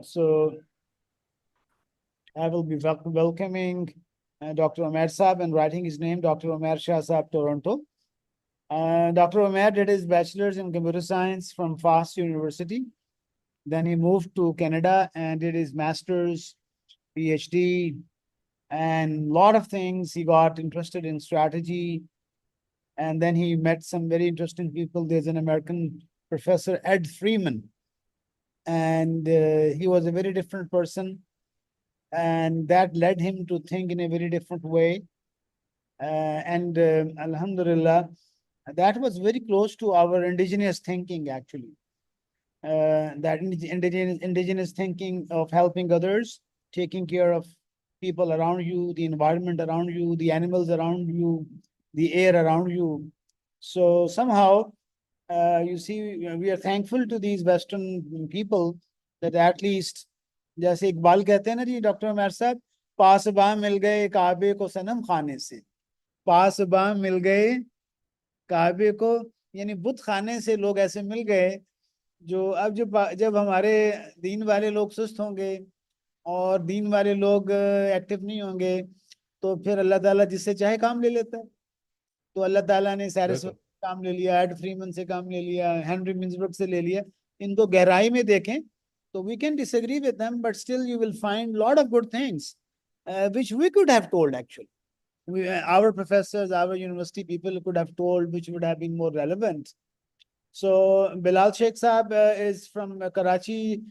So I will be welcoming Dr. Umair Shah and writing his name, Dr. Umair Shah Saab, Toronto. Dr. Umair did his bachelor's in computer science from FAST University. Then he moved to Canada and did his master's, PhD, and a lot of things. He got interested in strategy. And then he met some very interesting people. There's an American professor, Ed Freeman. And he was a very different person. And that led him to think in a very different way. Alhamdulillah, that was very close to our indigenous thinking, actually. That indigenous thinking of helping others, taking care of people around you, the environment around you, the animals around you, the air around you. So somehow, you see, we are thankful to these Western people that at least, जैसे इकबाल कहते हैं ना जी doctor Umair साहब, पासबां मिल गए काबे को सनम खाने से, पासबां मिल गए काबे को, यानी बुत खाने से लोग ऐसे मिल गए जो अब जब हमारे दीन वाले लोग सुस्त होंगे और दीन वाले लोग एक्टिव नहीं होंगे तो फिर अल्लाह ताला जिससे चाहे काम ले लेता है. तो अल्लाह ताला ने सारे काम ले लिया, एड फ्रीमन से काम ले लिया, हेनरी मिन्सबर्ग से ले लिया. इनको गहराई में देखें तो we can disagree with them, but still you will find a lot of good things which we could have told actually. Our professors, our university people could have told, which would have been more relevant. So Bilal Sheikh Saab is from Karachi.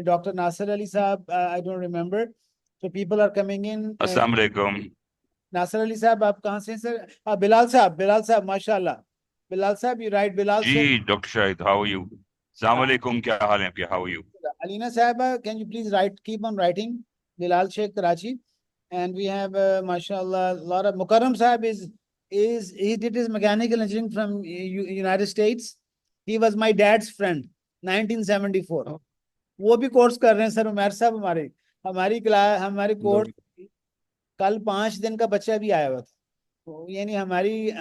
Dr. Nasir Ali Saab, I don't remember. So people are coming in. Assalamu alaikum. Nasir Ali Saab, aap kahan se sir? Bilal Saab, mashallah. Bilal Saab, you write Bilal Sheikh. Dr. Shahid, how are you? Assalamu alaikum, kya haal hai aapke? How are you? Alina Sahaba, can you please keep on writing? Bilal Sheikh, Karachi. And we have, mashallah, a lot of Mukarram Sahib he did his mechanical engineering from United States. He was my dad's friend, 1974. Oh. वो भी course कर रहे हैं sir Umair साहब. हमारी class, हमारी course कल 5 दिन का बच्चा भी आया हुआ था. तो यानी हमारी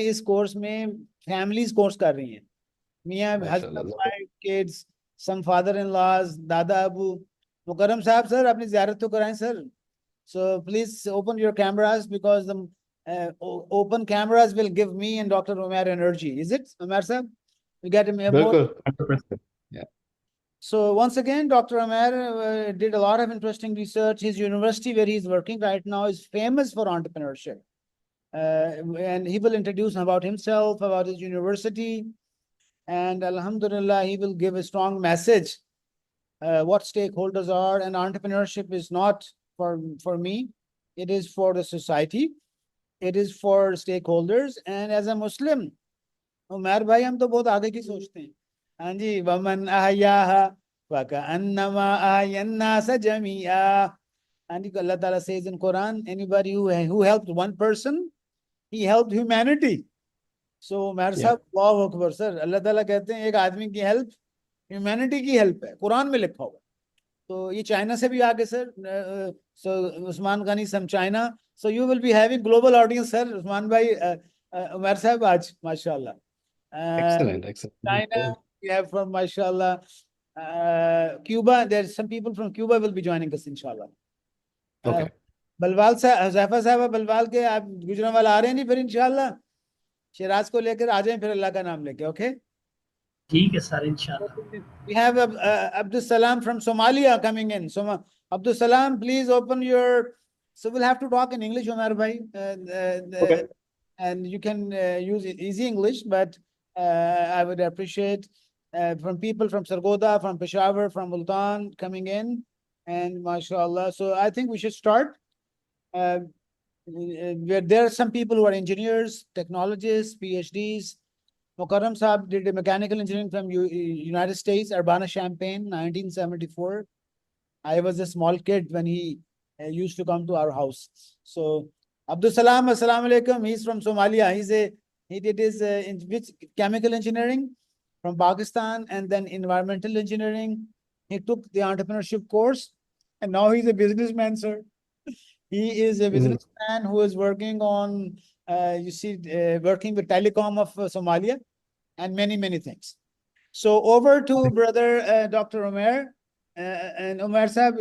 इस कोर्स में फैमिलीज कोर्स कर रही हैं. मियाँ, husband, wife, kids, some father in laws, दादा अबू. मुकरम साहब सर अपनी ज़ियारत तो कराएं sir. So please open your cameras because the open cameras will give me and Dr. Umair energy. Is it, Umair sir? We get him more. Yeah. So once again, Dr. Umair did a lot of interesting research. His university where he's working right now is famous for entrepreneurship. And he will introduce about himself, about his university. And Alhamdulillah, he will give a strong message what stakeholders are. And entrepreneurship is not for me, it is for the society, it is for stakeholders. And as a Muslim, Umair भाई हम तो बहुत आगे की सोचते हैं. हाँ जी, वमन अहयाहा वकअन्नमा अहयन्नास जमीआ. And Allah Ta'ala says in Quran, anybody who helped one person, he helped humanity. So Umair साहब, अल्लाहु अकबर सर, अल्लाह ताला कहते हैं एक आदमी की हेल्प ह्यूमैनिटी की हेल्प है, कुरान में लिखा हुआ. तो ये चाइना से भी आगे sir. So Usman Ghani from China. So you will be having global audience, sir. Usman bhai, Umair sahib aaj, mashallah. Excellent. China, we have from mashallah. Cuba, there's some people from Cuba will be joining us, inshallah. Okay. Balwal sahib, Huzaifa sahib, Balwal ke aap Gujranwala aa rahe hain fir inshallah. Shiraz ko lekar aa jayein fir Allah ka naam leke, okay? ठीक है sir, इंशाल्लाह. We have Abdul Salam from Somalia coming in. So Abdul Salam, please open your. So we'll have to talk in English, Umair bhai. Okay. And you can use easy English, but I would appreciate from people from Sargodha, from Peshawar, from Multan coming in, and mashallah. So I think we should start. There are some people who are engineers, technologists, PhDs. Mukarram Saab did mechanical engineering from United States, Urbana-Champaign, 1974. I was a small kid when he used to come to our house. So Abdul Salam, assalamu alaikum. He's from Somalia. He did his chemical engineering from Pakistan and then environmental engineering. He took the entrepreneurship course and now he's a businessman, sir. He is a businessman who is working on, working with telecom of Somalia and many, many things. So over to brother Dr. Umair. And Umair Sahab,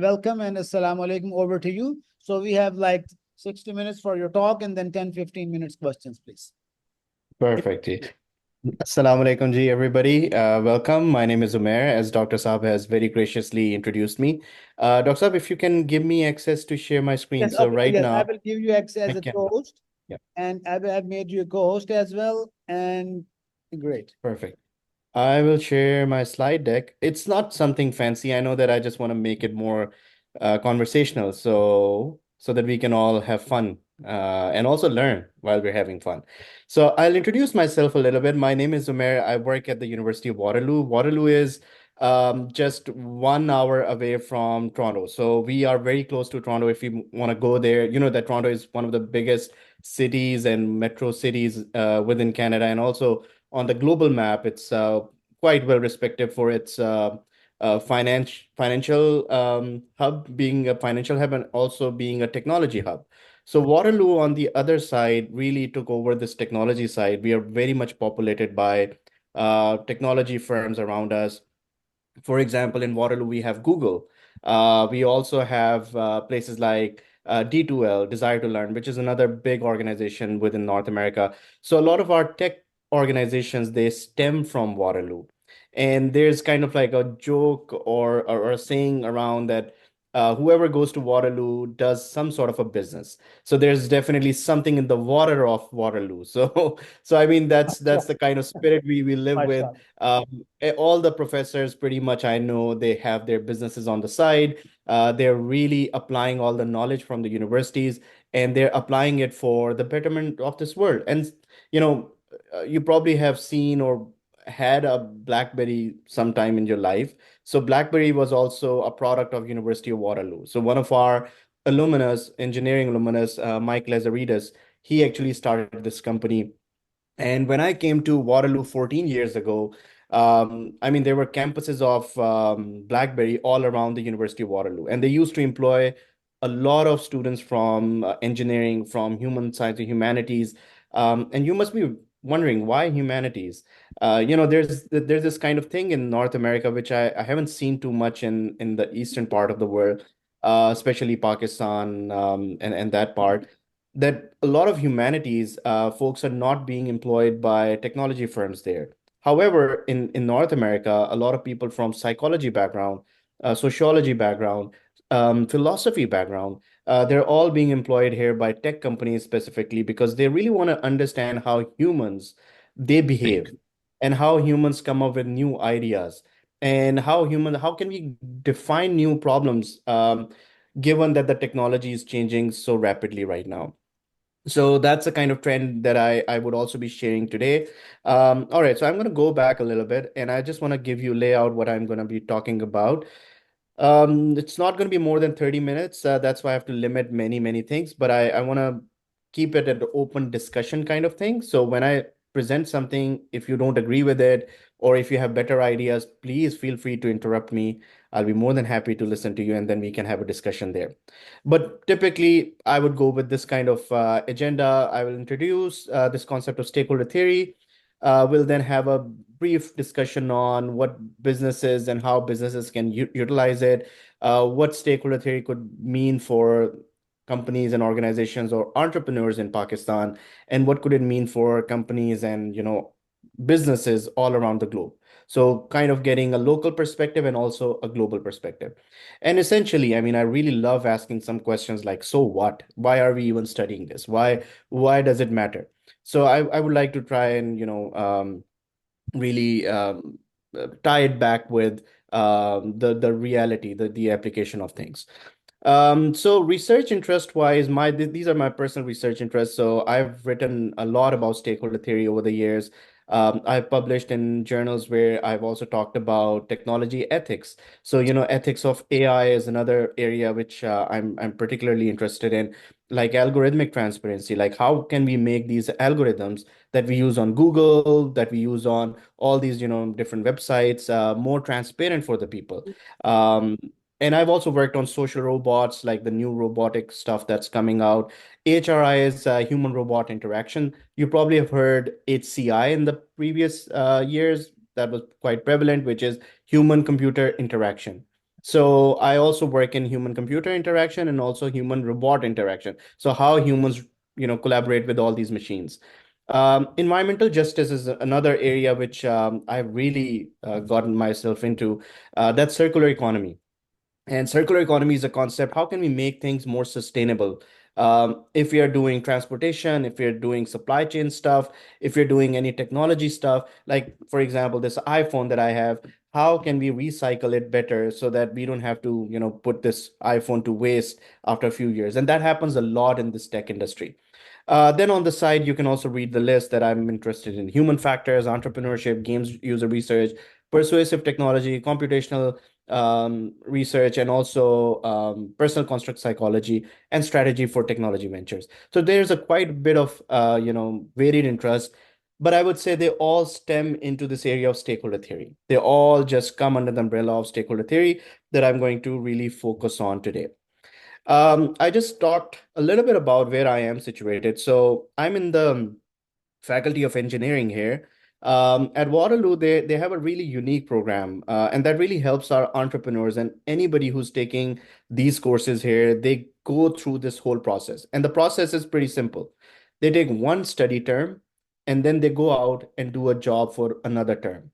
welcome and assalamu alaikum, over to you. So we have like 60 minutes for your talk and then 10-15 minutes questions, please. Perfect. Ji. Assalamu alaikum, ji, everybody. Welcome. My name is Umair, as Dr. Saab has very graciously introduced me. Dr. Saab, if you can give me access to share my screen. Yes, So okay, right yes, I now, will give you access as I a can. co-host. Yeah. And I've made you a co-host as well. And great. Perfect. I will share my slide deck. It's not something fancy. I know that I just want to make it more conversational, so that we can all have fun and also learn while we're having fun. So I'll introduce myself a little bit. My name is Umair. I work at the University of Waterloo. Waterloo is just 1 hour away from Toronto. So we are very close to Toronto. If you want to go there, you know that Toronto is one of the biggest cities and metro cities within Canada, and also on the global map, it's quite well respected for its financial hub, being a financial hub and also being a technology hub. So Waterloo, on the other side, really took over this technology side. We are very much populated by technology firms around us. For example, in Waterloo, we have Google. We also have places like D2L, Desire to Learn, which is another big organization within North America. So a lot of our tech organizations, they stem from Waterloo. And there's kind of like a joke or a saying around that whoever goes to Waterloo does some sort of a business. So there's definitely something in the water of Waterloo. So I mean that's the kind of spirit we live with. All the professors pretty much I know they have their businesses on the side. They're really applying all the knowledge from the universities and they're applying it for the betterment of this world. And you know, you probably have seen or had a BlackBerry sometime in your life. So BlackBerry was also a product of University of Waterloo. So one of our alumnus, engineering alumnus, Mike Lazaridis, he actually started this company. And when I came to Waterloo 14 years ago, I mean, there were campuses of BlackBerry all around the University of Waterloo, and they used to employ a lot of students from engineering, from human science and humanities. And you must be wondering why humanities? There's this kind of thing in North America which I haven't seen too much in the eastern part of the world, especially Pakistan and that part that a lot of humanities folks are not being employed by technology firms there. However, in North America, a lot of people from psychology background, sociology background, philosophy background, they're all being employed here by tech companies specifically because they really want to understand how humans they behave and how humans come up with new ideas and how can we define new problems given that the technology is changing so rapidly right now. So that's a kind of trend that I would also be sharing today. All right, so I'm going to go back a little bit and I just want to give you layout what I'm going to be talking about. It's not going to be more than 30 minutes. That's why I have to limit many things, but I want to keep it an open discussion kind of thing. So when I present something, if you don't agree with it, or if you have better ideas, please feel free to interrupt me. I'll be more than happy to listen to you, and then we can have a discussion there. But typically, I would go with this kind of agenda. I will introduce this concept of stakeholder theory. We'll then have a brief discussion on what businesses and how businesses can utilize it, what stakeholder theory could mean for companies and organizations or entrepreneurs in Pakistan, and what could it mean for companies and businesses all around the globe. So kind of getting a local perspective and also a global perspective. And essentially, I mean, I really love asking some questions like, so what? Why are we even studying this? Why does it matter? So I would like to try and really tie it back with the reality, the application of things. So research interest wise, these are my personal research interests. So I've written a lot about stakeholder theory over the years. I've published in journals where I've also talked about technology ethics. So, ethics of AI is another area which I'm particularly interested in, like algorithmic transparency. Like how can we make these algorithms that we use on Google, that we use on all these, different websites, more transparent for the people? Um, And I've also worked on social robots, like the new robotic stuff that's coming out. HRI is human robot interaction. You probably have heard HCI in the previous years. That was quite prevalent, which is human computer interaction. So I also work in human computer interaction and also human robot interaction. So how humans, collaborate with all these machines. Environmental justice is another area which I've really gotten myself into. That's circular economy. And circular economy is a concept. How can we make things more sustainable? If we are doing transportation, if we're doing supply chain stuff, if you're doing any technology stuff, like for example, this iPhone that I have, how can we recycle it better so that we don't have to, put this iPhone to waste after a few years? And that happens a lot in this tech industry. Then on the side, you can also read the list that I'm interested in: human factors, entrepreneurship, games user research, persuasive technology, computational research, and also personal construct psychology and strategy for technology ventures. So there's a quite bit of varied interest, but I would say they all stem into this area of stakeholder theory. They all just come under the umbrella of stakeholder theory that I'm going to really focus on today. I just talked a little bit about where I am situated. So I'm in the Faculty of Engineering here. At Waterloo, they have a really unique program, and that really helps our entrepreneurs and anybody who's taking these courses here. They go through this whole process, and the process is pretty simple. They take one study term, and then they go out and do a job for another term,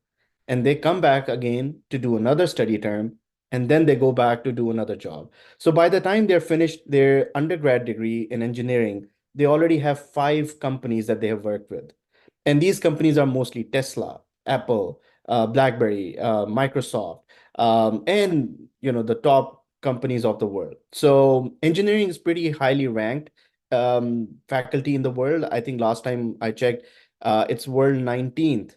and they come back again to do another study term, and then they go back to do another job. So by the time they're finished their undergrad degree in engineering, they already have 5 companies that they have worked with. And these companies are mostly Tesla, Apple, BlackBerry, Microsoft, and the top companies of the world. So engineering is pretty highly ranked faculty in the world. I think last time I checked, it's world 19th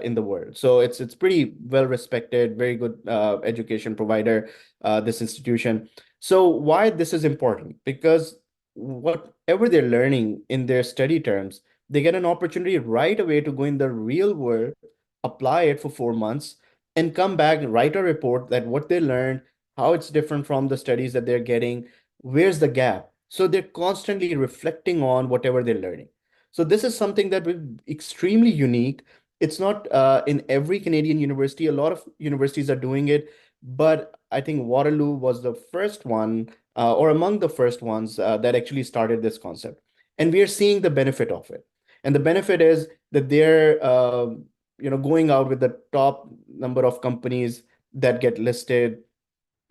in the world. So it's pretty well respected, very good education provider, this institution. So why this is important? Because whatever they're learning in their study terms, they get an opportunity right away to go in the real world, apply it for 4 months, and come back and write a report that what they learned, how it's different from the studies that they're getting, where's the gap. So they're constantly reflecting on whatever they're learning. So this is something that will be extremely unique. It's not in every Canadian university. A lot of universities are doing it, but I think Waterloo was the first one, or among the first ones that actually started this concept. And we are seeing the benefit of it. And the benefit is that they're going out with the top number of companies that get listed.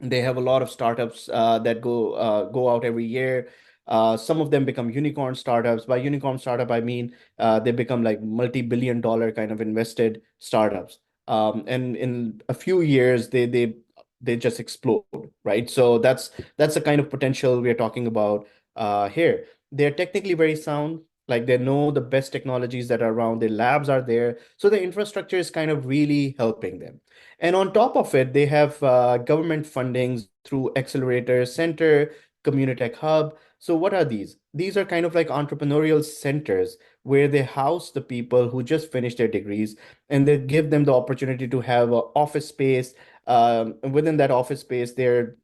They have a lot of startups that go out every year. Some of them become unicorn startups. By unicorn startup, I mean they become like multi-billion-dollar kind of invested startups. And in a few years, they just explode, right? So that's the kind of potential we're talking about here. They're technically very sound. Like they know the best technologies that are around. Their labs are there, so the infrastructure is kind of really helping them. And on top of it, they have government fundings through Accelerator Center, Community Tech Hub. So what are these? These are kind of like entrepreneurial centers where they house the people who just finished their degrees, and they give them the opportunity to have an office space. Within that office space, they're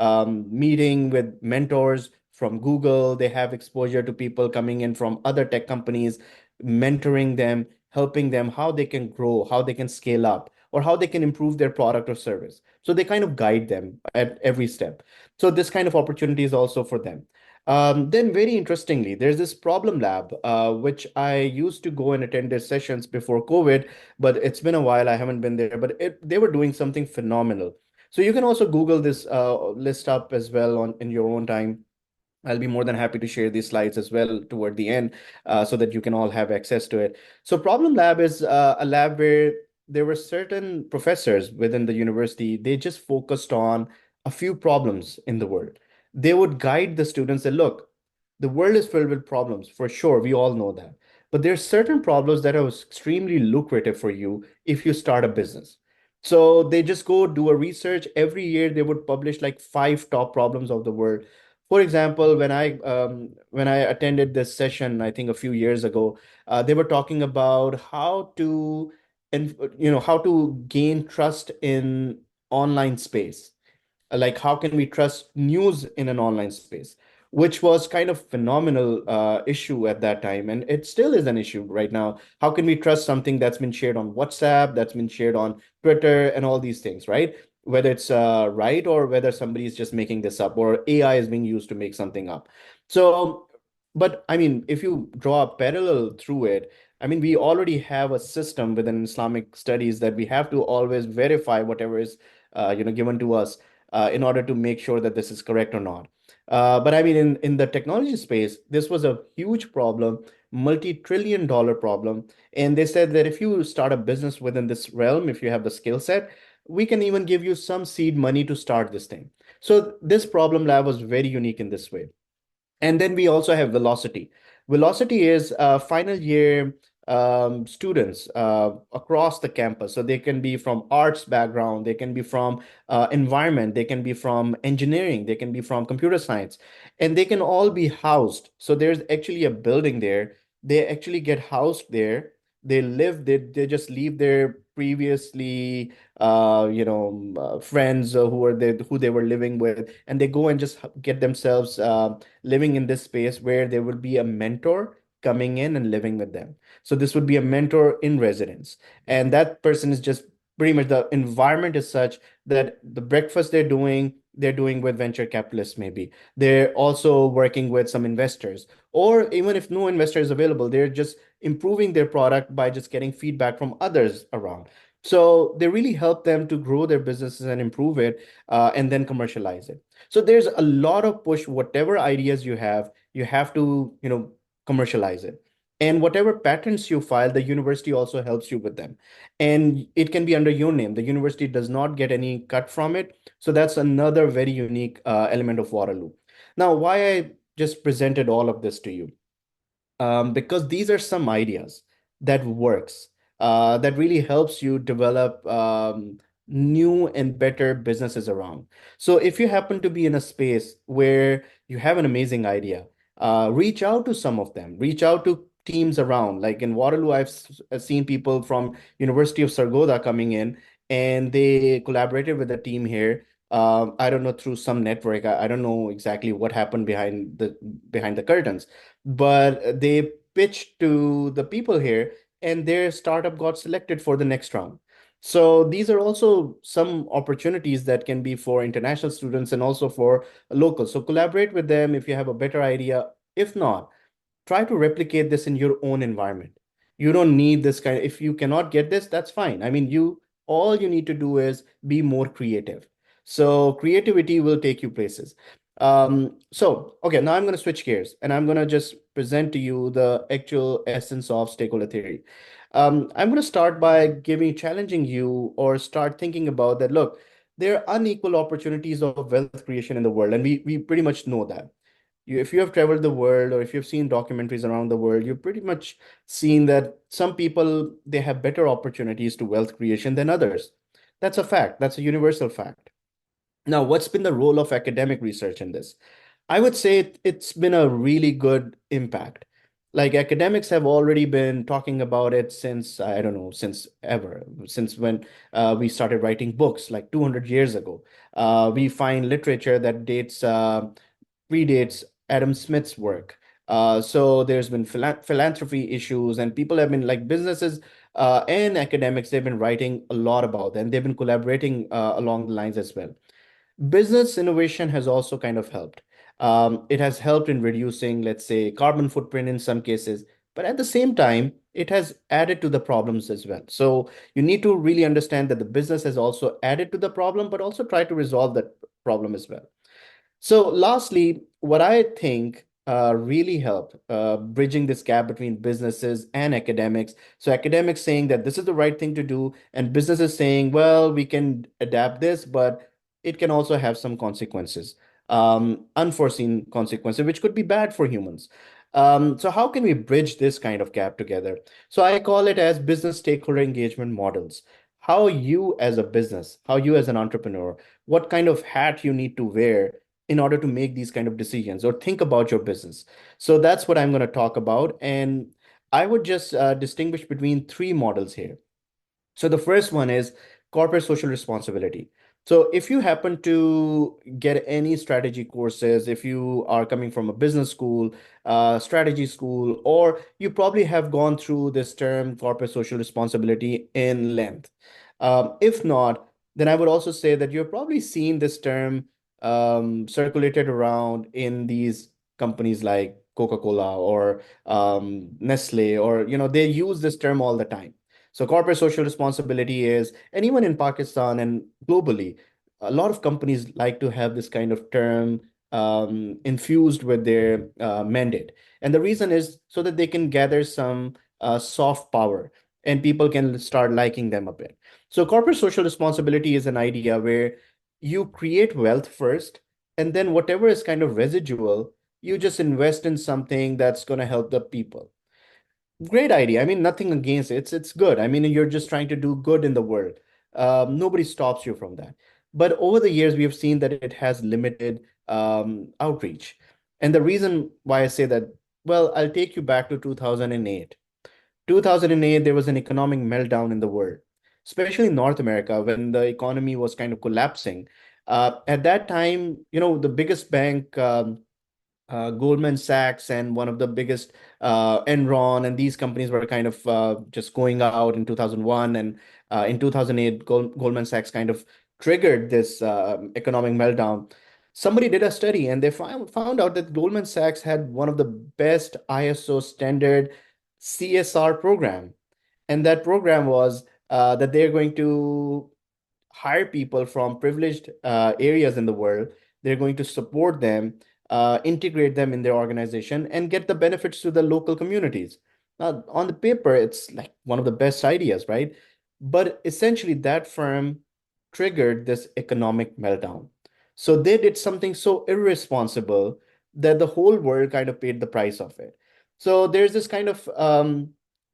meeting with mentors from Google. They have exposure to people coming in from other tech companies, mentoring them, helping them how they can grow, how they can scale up, or how they can improve their product or service. So they kind of guide them at every step. So this kind of opportunity is also for them. Then very interestingly, there's this problem lab, which I used to go and attend their sessions before COVID, but it's been a while. I haven't been there, but they were doing something phenomenal. So you can also Google this list up as well in your own time. I'll be more than happy to share these slides as well toward the end so that you can all have access to it. So Problem Lab is a lab where there were certain professors within the university. They just focused on a few problems in the world. They would guide the students and look, the world is filled with problems, for sure. We all know that. But there are certain problems that are extremely lucrative for you if you start a business. So they just go do a research. Every year they would publish like 5 top problems of the world. For example, when I attended this session, I think a few years ago, they were talking about how to and how to gain trust in online space. like how can we trust news in an online space, which was kind of phenomenal issue at that time, and it still is an issue right now. How can we trust something that's been shared on WhatsApp, that's been shared on Twitter, and all these things, right? Whether it's right, or whether somebody is just making this up, or AI is being used to make something up. So, but I mean, if you draw a parallel through it, I mean, we already have a system within Islamic studies that we have to always verify whatever is given to us in order to make sure that this is correct or not. But I mean, in the technology space, this was a huge problem, multi-trillion dollar problem. And they said that if you start a business within this realm, if you have the skill set, we can even give you some seed money to start this thing. So this problem lab was very unique in this way. And then we also have velocity. Velocity is final year students across the campus. So they can be from arts background, they can be from environment, they can be from engineering, they can be from computer science, and they can all be housed. So there's actually a building there. They actually get housed there. They live, they just leave their previously friends who they were living with, and they go and just get themselves living in this space where there will be a mentor coming in and living with them. So this would be a mentor in residence. And that person is just pretty much, the environment is such that the breakfast they're doing with venture capitalists, maybe. They're also working with some investors. Or even if no investor is available, they're just improving their product by just getting feedback from others around. So they really help them to grow their businesses and improve it, and then commercialize it. So there's a lot of push. Whatever ideas you have to, commercialize it. And whatever patents you file, the university also helps you with them. And it can be under your name. The university does not get any cut from it. So that's another very unique element of Waterloo. Now, why I just presented all of this to you? Because these are some ideas that works, that really helps you develop new and better businesses around. So if you happen to be in a space where you have an amazing idea, reach out to some of them, reach out to teams around. Like in Waterloo, I've seen people from University of Sargodha coming in, and they collaborated with the team here. I don't know, through some network. I don't know exactly what happened behind the curtains, but they pitched to the people here, and their startup got selected for the next round. So these are also some opportunities that can be for international students and also for locals. So collaborate with them if you have a better idea. If not, try to replicate this in your own environment. You don't need this kind. If you cannot get this, that's fine. I mean, all you need to do is be more creative. So creativity will take you places. So okay, now I'm going to switch gears, and I'm going to just present to you the actual essence of stakeholder theory. I'm going to start by challenging you, or start thinking about that. Look, there are unequal opportunities of wealth creation in the world, and we pretty much know that. If you have traveled the world, or if you've seen documentaries around the world, you've pretty much seen that some people, they have better opportunities to wealth creation than others. That's a fact. That's a universal fact. Now, what's been the role of academic research in this? I would say it's been a really good impact. Like, academics have already been talking about it since, I don't know, since ever, since when we started writing books like 200 years ago. We find literature that predates Adam Smith's work. So there's been philanthropy issues, and people have been, like, businesses and academics, they've been writing a lot about them. They've been collaborating along the lines as well. Business innovation has also kind of helped. It has helped in reducing, let's say, carbon footprint in some cases, but at the same time, it has added to the problems as well. So you need to really understand that the business has also added to the problem, but also try to resolve that problem as well. So lastly, what I think really helped bridging this gap between businesses and academics. So academics saying that this is the right thing to do, and businesses saying, well, we can adapt this, but it can also have some consequences, unforeseen consequences, which could be bad for humans. So how can we bridge this kind of gap together? So I call it as business stakeholder engagement models. How you as a business, how you as an entrepreneur, what kind of hat you need to wear in order to make these kind of decisions or think about your business. So that's what I'm going to talk about. And I would just distinguish between three models here. So the first one is corporate social responsibility. So if you happen to get any strategy courses, if you are coming from a business school, strategy school, or you probably have gone through this term corporate social responsibility in length. If not, then I would also say that you've probably seen this term circulated around in these companies like Coca-Cola or Nestle, or they use this term all the time. So corporate social responsibility is, and even in Pakistan and globally, a lot of companies like to have this kind of term infused with their mandate. And the reason is so that they can gather some soft power and people can start liking them a bit. So corporate social responsibility is an idea where you create wealth first, and then whatever is kind of residual, you just invest in something that's going to help the people. Great idea. I mean, nothing against it. It's good. I mean, you're just trying to do good in the world. Nobody stops you from that. But over the years, we have seen that it has limited outreach. And the reason why I say that, well, I'll take you back to 2008. 2008, there was an economic meltdown in the world, especially in North America, when the economy was kind of collapsing. At that time, the biggest bank, Goldman Sachs, and one of the biggest, Enron, and these companies were kind of just going out in 2001. And in 2008, Goldman Sachs kind of triggered this economic meltdown. Somebody did a study and they found out that Goldman Sachs had one of the best ISO standard CSR program. And that program was that they're going to hire people from privileged areas in the world. They're going to support them, integrate them in their organization, and get the benefits to the local communities. Now, on the paper, it's like one of the best ideas, right? But essentially, that firm triggered this economic meltdown. So they did something so irresponsible that the whole world kind of paid the price of it. So there's this kind of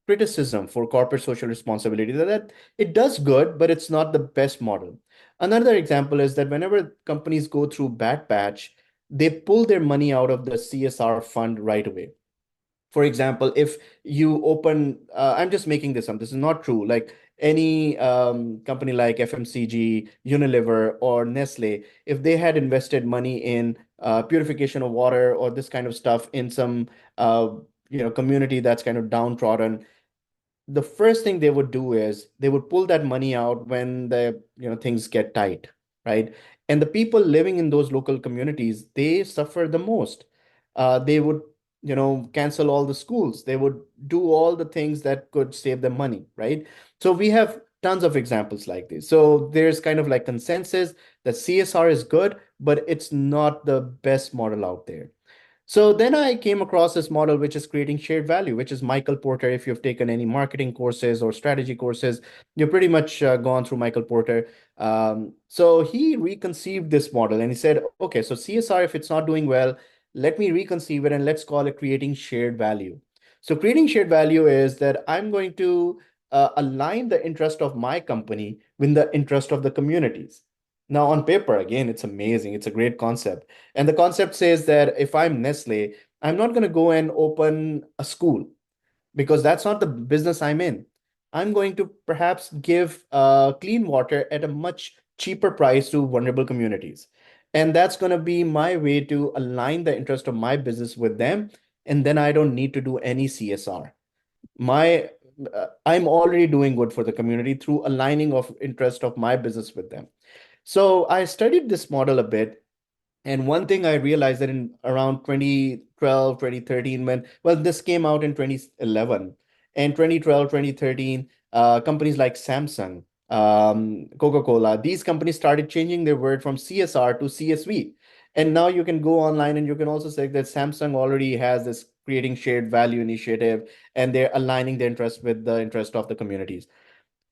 criticism for corporate social responsibility that it does good, but it's not the best model. Another example is that whenever companies go through bad patch, they pull their money out of the CSR fund right away. For example, if you open, I'm just making this up, this is not true. Like any company like FMCG, Unilever, or Nestle, if they had invested money in purification of water or this kind of stuff in some community that's kind of downtrodden, the first thing they would do is they would pull that money out when the things get tight, right? And the people living in those local communities, they suffer the most. They would cancel all the schools. They would do all the things that could save them money, right? So we have tons of examples like this. So there's kind of like consensus that CSR is good, but it's not the best model out there. So then I came across this model, which is creating shared value, which is Michael Porter. If you've taken any marketing courses or strategy courses, you've pretty much gone through Michael Porter. So he reconceived this model and he said, okay, so CSR, if it's not doing well, let me reconceive it and let's call it creating shared value. So creating shared value is that I'm going to align the interest of my company with the interest of the communities. Now, on paper, again, it's amazing. It's a great concept. And the concept says that if I'm Nestle, I'm not going to go and open a school because that's not the business I'm in. I'm going to perhaps give clean water at a much cheaper price to vulnerable communities. And that's going to be my way to align the interest of my business with them. And then I don't need to do any CSR. My I'm already doing good for the community through aligning of interest of my business with them. So I studied this model a bit. And one thing I realized that in around 2012, 2013, well, this came out in 2011. And 2012, 2013, companies like Samsung, Coca-Cola, these companies started changing their word from CSR to CSV. And now you can go online and you can also say that Samsung already has this creating shared value initiative, and they're aligning the interest with the interest of the communities.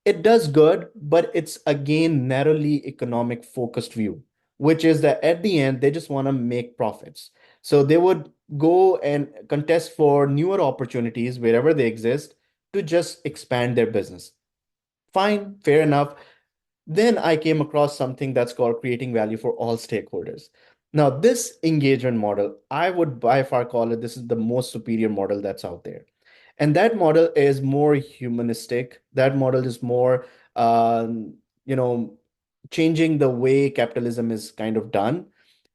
It does good, but it's again narrowly economic focused view, which is that at the end, they just want to make profits. So they would go and contest for newer opportunities wherever they exist to just expand their business. Fine, fair enough. Then I came across something that's called creating value for all stakeholders. Now, this engagement model, I would by far call it this is the most superior model that's out there. And that model is more humanistic. That model is more changing the way capitalism is kind of done.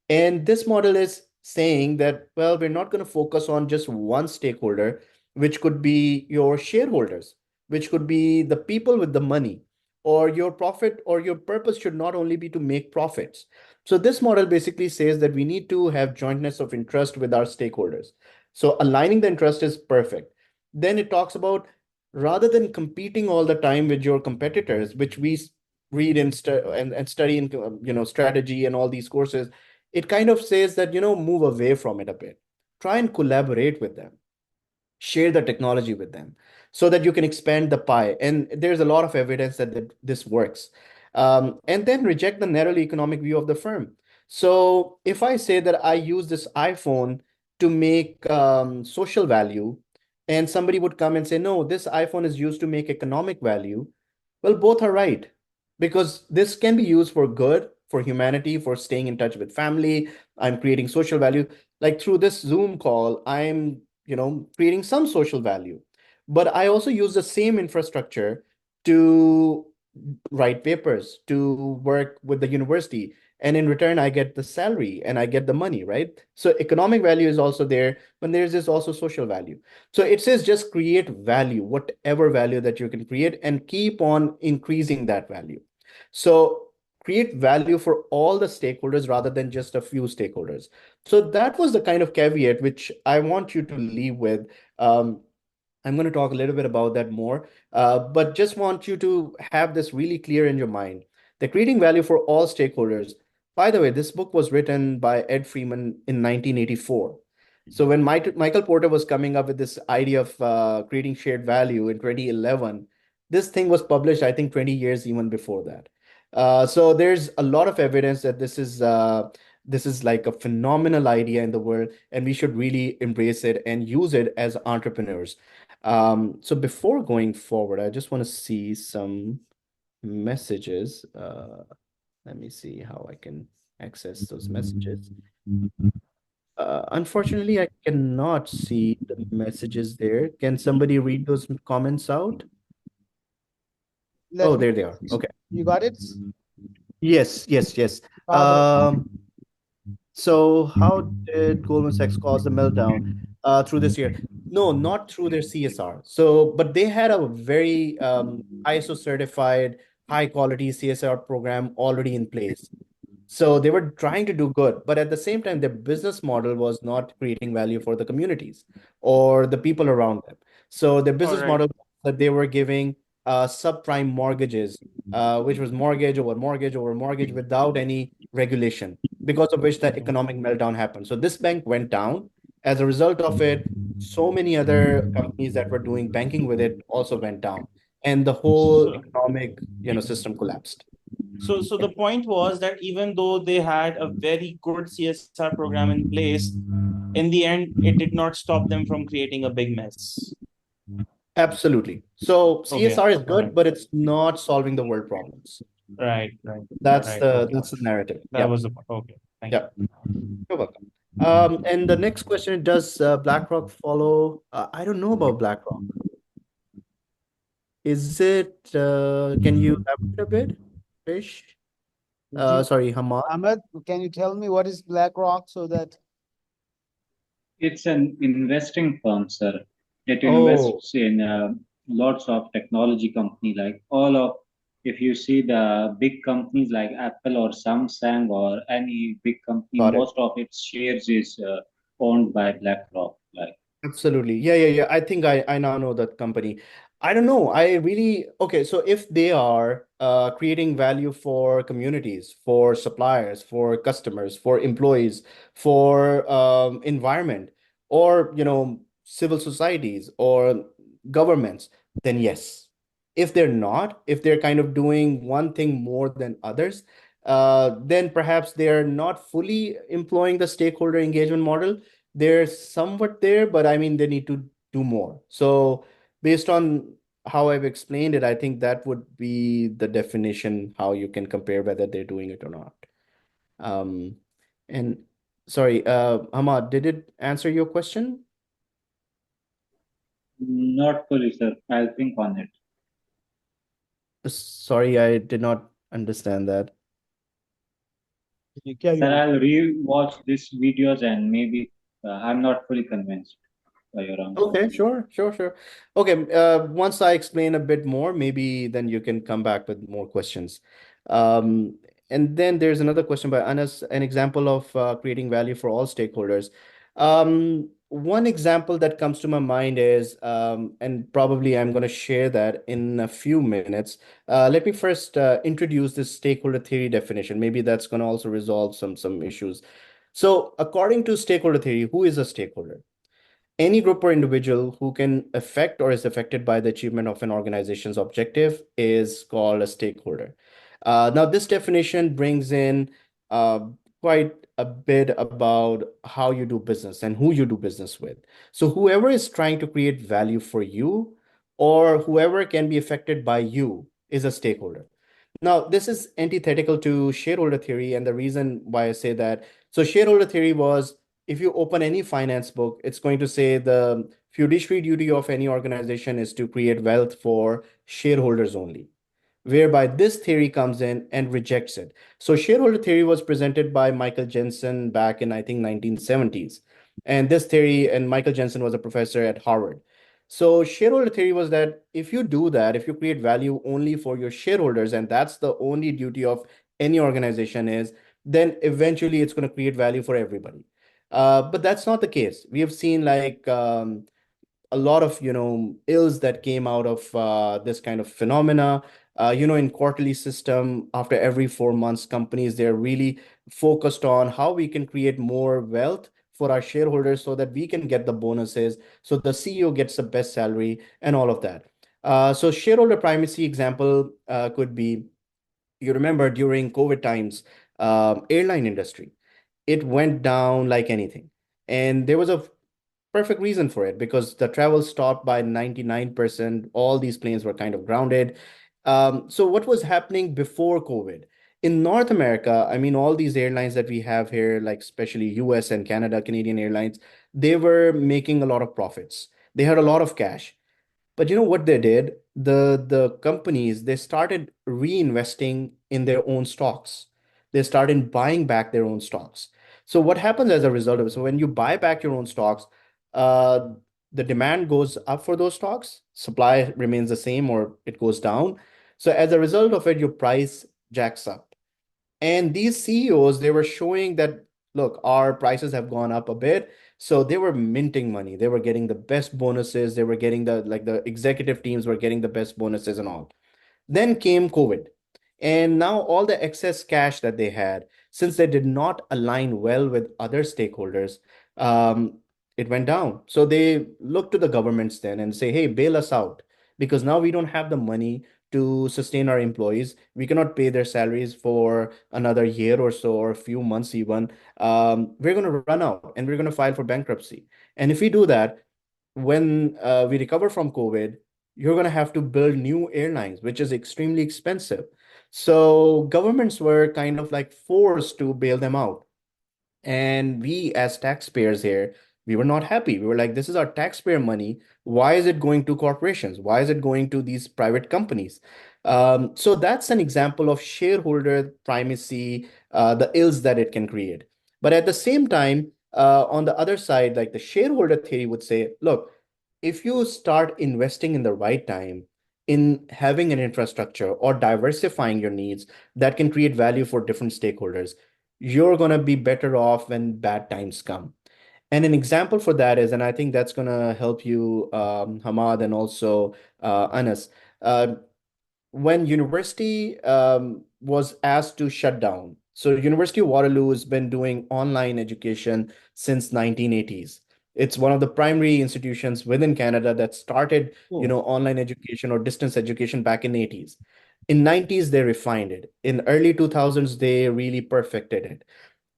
And this model is saying that, well, we're not going to focus on just one stakeholder, which could be your shareholders, which could be the people with the money, or your profit or your purpose should not only be to make profits. So this model basically says that we need to have jointness of interest with our stakeholders. So aligning the interest is perfect. Then it talks about, rather than competing all the time with your competitors, which we read and study in strategy and all these courses, it kind of says that, move away from it a bit. Try and collaborate with them, share the technology with them so that you can expand the pie. And there's a lot of evidence that this works. And then reject the narrowly economic view of the firm. So if I say that I use this iPhone to make social value, and somebody would come and say, no, this iPhone is used to make economic value. Well, both are right, because this can be used for good, for humanity, for staying in touch with family. I'm creating social value. Like through this Zoom call, I'm creating some social value. But I also use the same infrastructure to write papers, to work with the university. And in return, I get the salary and I get the money, right? So economic value is also there, but there's this also social value. So it says just create value, whatever value that you can create, and keep on increasing that value. So create value for all the stakeholders rather than just a few stakeholders. So that was the kind of caveat which I want you to leave with. I'm going to talk a little bit about that more, but just want you to have this really clear in your mind. The creating value for all stakeholders. By the way, this book was written by Ed Freeman in 1984. So when Michael Porter was coming up with this idea of creating shared value in 2011, this thing was published, I think, 20 years even before that. So there's a lot of evidence that this is like a phenomenal idea in the world, and we should really embrace it and use it as entrepreneurs. So before going forward, I just want to see some messages. Let me see how I can access those messages. Unfortunately, I cannot see the messages there. Can somebody read those comments out? Let Oh, me. there they are. Okay. You got it? Yes. So how did Goldman Sachs cause the meltdown through this year? No, not through their CSR. So, but they had a very ISO certified, high quality CSR program already in place. So they were trying to do good, but at the same time, their business model was not creating value for the communities or the people around them. So their business model that they were giving subprime mortgages, which was mortgage over mortgage over mortgage without any regulation, because of which the economic meltdown happened. So this bank went down. As a result of it, so many other companies that were doing banking with it also went down, and the whole So, economic system collapsed. so the point was that even though they had a very good CSR program in place, in the end, it did not stop them from creating a big mess. Absolutely. So Okay. CSR is All good, right. but it's not solving the world problems. Right. That's Right. the Okay. that's the narrative. That Yeah. was the point. Okay. Thank you. Yeah. You're welcome. And the next question, does BlackRock follow? I don't know about BlackRock. Is it, can you elaborate a bit, Fish? Do Sorry, Hamad. Ahmed, can you tell me what is BlackRock so that It's an investing firm, sir. It Oh, invests in lots of technology company, like if you see the big companies like Apple or Samsung or any big company, got it. most of its shares is owned by BlackRock. Like, Absolutely. Yeah. I think I now know that company. I don't know. I really, okay. So if they are creating value for communities, for suppliers, for customers, for employees, for environment, or civil societies or governments, then yes. If they're not, if they're kind of doing one thing more than others, then perhaps they're not fully employing the stakeholder engagement model. They're somewhat there, but I mean, they need to do more. So based on how I've explained it, I think that would be the definition, how you can compare whether they're doing it or not. Um, and sorry, Hamad, did it answer your question? not fully, sir. I'll think on it. Sorry, I did not understand that. Sir, I'll re-watch these videos and maybe I'm not fully convinced by your answer. Okay, sure. Okay, once I explain a bit more, maybe then you can come back with more questions. Um, and then there's another question by Anas, an example of creating value for all stakeholders. One example that comes to my mind is, and probably I'm going to share that in a few minutes. Let me first introduce this stakeholder theory definition. Maybe that's going to also resolve some issues. So, according to stakeholder theory, who is a stakeholder? Any group or individual who can affect or is affected by the achievement of an organization's objective is called a stakeholder. Now, this definition brings in uh, quite a bit about how you do business and who you do business with. So, whoever is trying to create value for you or whoever can be affected by you is a stakeholder. Now, this is antithetical to shareholder theory, and the reason why I say that, so shareholder theory was if you open any finance book, it's going to say the fiduciary duty of any organization is to create wealth for shareholders only, whereby this theory comes in and rejects it. So shareholder theory was presented by Michael Jensen back in, I think, 1970s. And this theory, and Michael Jensen was a professor at Harvard. So shareholder theory was that if you do that, if you create value only for your shareholders, and that's the only duty of any organization is, then eventually it's going to create value for everybody. But that's not the case. We have seen like a lot of ills that came out of this kind of phenomena. In quarterly system, after every 4 months, companies, they're really focused on how we can create more wealth for our shareholders so that we can get the bonuses, so the CEO gets the best salary and all of that. So shareholder primacy example could be, you remember during COVID times, airline industry, it went down like anything. And there was a perfect reason for it because the travel stopped by 99%. All these planes were kind of grounded. So what was happening before COVID? In North America, I mean, all these airlines that we have here, like especially US and Canada, Canadian Airlines, they were making a lot of profits. They had a lot of cash. But you know what they did? The companies, they started reinvesting in their own stocks. They started buying back their own stocks. So what happens as a result of it? So when you buy back your own stocks, uh, the demand goes up for those stocks, supply remains the same or it goes down. So as a result of it, your price jacks up. And these CEOs, they were showing that, look, our prices have gone up a bit. So they were minting money. They were getting the best bonuses. They were getting the executive teams were getting the best bonuses and all. Then came COVID. And now all the excess cash that they had, since they did not align well with other stakeholders, um, it went down. So they look to the governments then and say, hey, bail us out because now we don't have the money to sustain our employees. We cannot pay their salaries for another year or so, or a few months even. We're going to run out and we're going to file for bankruptcy. And if we do that, when we recover from COVID, you're going to have to build new airlines, which is extremely expensive. So governments were kind of like forced to bail them out. And we, as taxpayers here, we were not happy. We were like, this is our taxpayer money. Why is it going to corporations? Why is it going to these private companies? So that's an example of shareholder primacy, the ills that it can create. But at the same time, on the other side, like the shareholder theory would say, look, if you start investing in the right time, in having an infrastructure or diversifying your needs, that can create value for different stakeholders, you're going to be better off when bad times come. And an example for that is, and I think that's going to help you, Hamad, and also Anas. Uh, when university was asked to shut down, so University of Waterloo has been doing online education since 1980s. It's one of the primary institutions within Canada that started, online education or distance education back in 80s. In 90s, they refined it. In early 2000s, they really perfected it.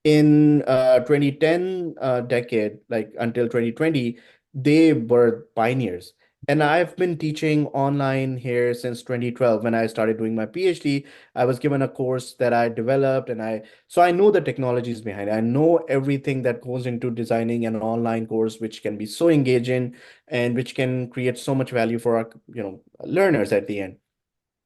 In 2010 decade, like until 2020, they were pioneers. And I've been teaching online here since 2012. When I started doing my PhD, I was given a course that I developed, and so I know the technologies behind it. I know everything that goes into designing an online course, which can be so engaging and which can create so much value for our, learners at the end.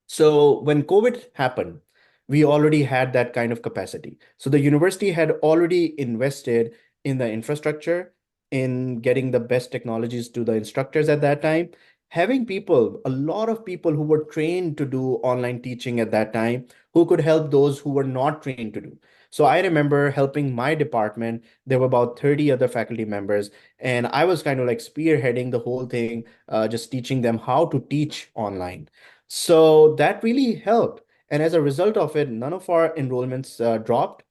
So when COVID happened, we already had that kind of capacity. So the university had already invested in the infrastructure, in getting the best technologies to the instructors at that time, having people, a lot of people who were trained to do online teaching at that time, who could help those who were not trained to do. So I remember helping my department. There were about 30 other faculty members, and I was kind of like spearheading the whole thing, just teaching them how to teach online. So that really helped. And as a result of it, none of our enrollments dropped.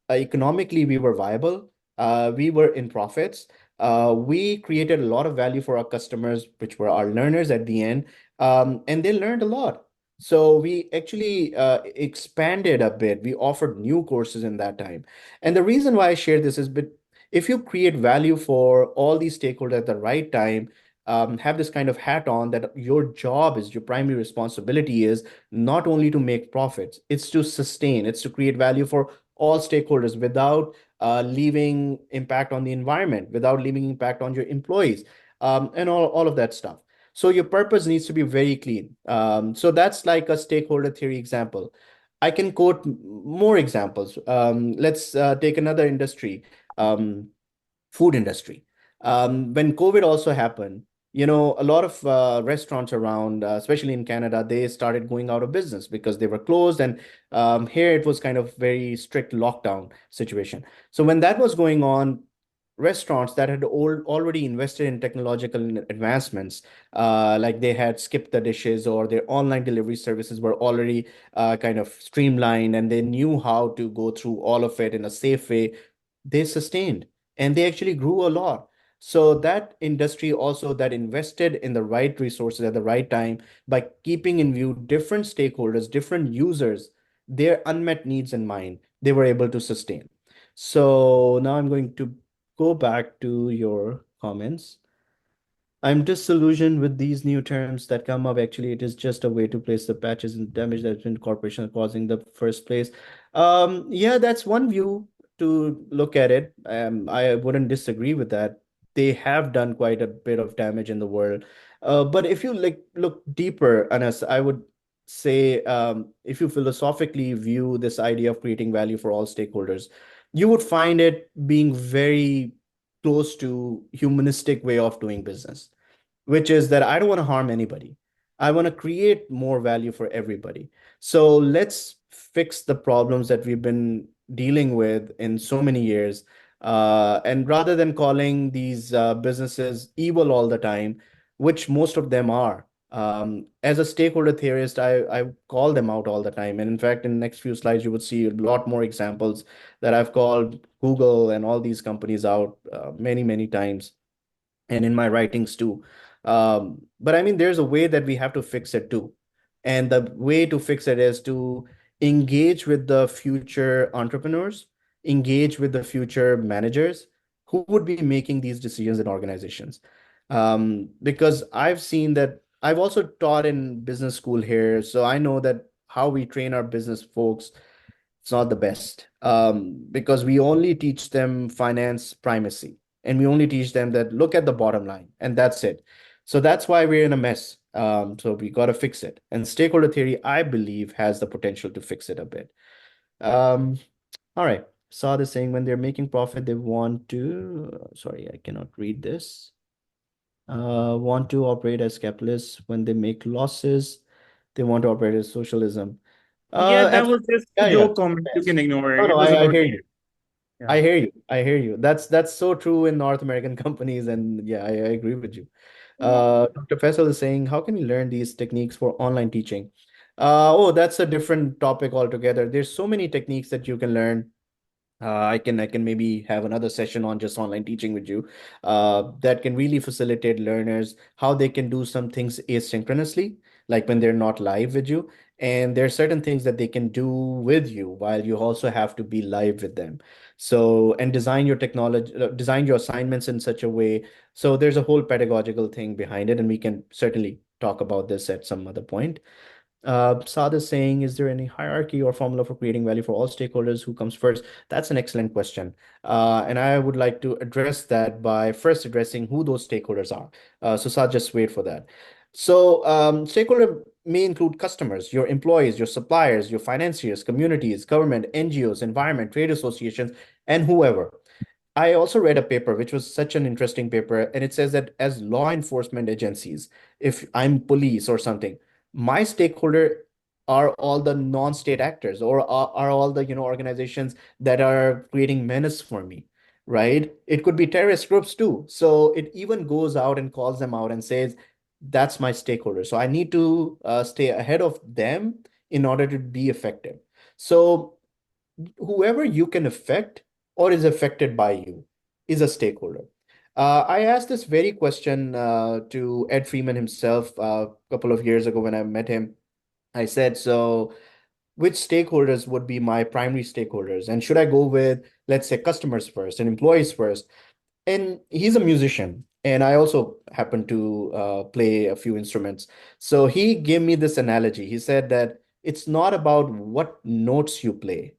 Economically, we were viable. We were in profits. We created a lot of value for our customers, which were our learners at the end, and they learned a lot. So we actually expanded a bit. We offered new courses in that time. And the reason why I share this is, but if you create value for all these stakeholders at the right time, have this kind of hat on that your job is, your primary responsibility is not only to make profits, it's to sustain, it's to create value for all stakeholders without leaving impact on the environment, without leaving impact on your employees, and all of that stuff. So your purpose needs to be very clean. So that's like a stakeholder theory example. I can quote more examples. Let's take another industry, food industry. When COVID also happened, a lot of restaurants around, especially in Canada, they started going out of business because they were closed. And here it was kind of very strict lockdown situation. So when that was going on, restaurants that had already invested in technological advancements, like they had skipped the dishes, or their online delivery services were already kind of streamlined, and they knew how to go through all of it in a safe way, they sustained and they actually grew a lot. So that industry also that invested in the right resources at the right time, by keeping in view different stakeholders, different users, their unmet needs in mind, they were able to sustain. So now I'm going to go back to your comments. I'm disillusioned with these new terms that come up. Actually, it is just a way to place the patches and damage that's been corporation causing the first place. Yeah, that's one view to look at it. I wouldn't disagree with that. They have done quite a bit of damage in the world. But if you like look deeper, Anas, I would say, if you philosophically view this idea of creating value for all stakeholders, you would find it being very close to humanistic way of doing business, which is that I don't want to harm anybody. I want to create more value for everybody. So let's fix the problems that we've been dealing with in so many years. And rather than calling these businesses evil all the time, which most of them are, as a stakeholder theorist, I call them out all the time. And in fact, in the next few slides, you would see a lot more examples that I've called Google and all these companies out many, many times, and in my writings too. But I mean, there's a way that we have to fix it too. And the way to fix it is to engage with the future entrepreneurs, engage with the future managers who would be making these decisions in organizations. Because I've seen that, I've also taught in business school here. So I know that how we train our business folks, it's not the best, because we only teach them finance primacy, and we only teach them that look at the bottom line, and that's it. So that's why we're in a mess. So we got to fix it. And stakeholder theory, I believe, has the potential to fix it a bit. All right. Saad is saying when they're making profit, they want to, sorry, I cannot read this. Want to operate as capitalists. When they make losses, they want to operate as socialism. Yeah, that was just a Yeah, yeah. joke comment. You can ignore No, it. It no, was I about hear you. yeah. I hear you. I hear you. That's so true in North American companies, and yeah, I agree with you. Dr. Faisal is saying, how can we learn these techniques for online teaching? Oh, that's a different topic altogether. There's so many techniques that you can learn. I can maybe have another session on just online teaching with you, that can really facilitate learners how they can do some things asynchronously, like when they're not live with you. And there are certain things that they can do with you while you also have to be live with them. So, and design your technology, design your assignments in such a way. So there's a whole pedagogical thing behind it, and we can certainly talk about this at some other point. Saad is saying, is there any hierarchy or formula for creating value for all stakeholders? Who comes first? That's an excellent question. And I would like to address that by first addressing who those stakeholders are. So Saad, just wait for that. So stakeholder may include customers, your employees, your suppliers, your financiers, communities, government, NGOs, environment, trade associations, and whoever. I also read a paper, which was such an interesting paper, and it says that as law enforcement agencies, if I'm police or something, my stakeholder are all the non-state actors, or are all the organizations that are creating menace for me, right? It could be terrorist groups too. So it even goes out and calls them out and says, that's my stakeholder. So I need to stay ahead of them in order to be effective. So whoever you can affect or is affected by you is a stakeholder. I asked this very question to Ed Freeman himself a couple of years ago when I met him. I said, so which stakeholders would be my primary stakeholders? And should I go with, let's say, customers first and employees first? And he's a musician, and I also happen to play a few instruments. So he gave me this analogy. He said that it's not about what notes you play,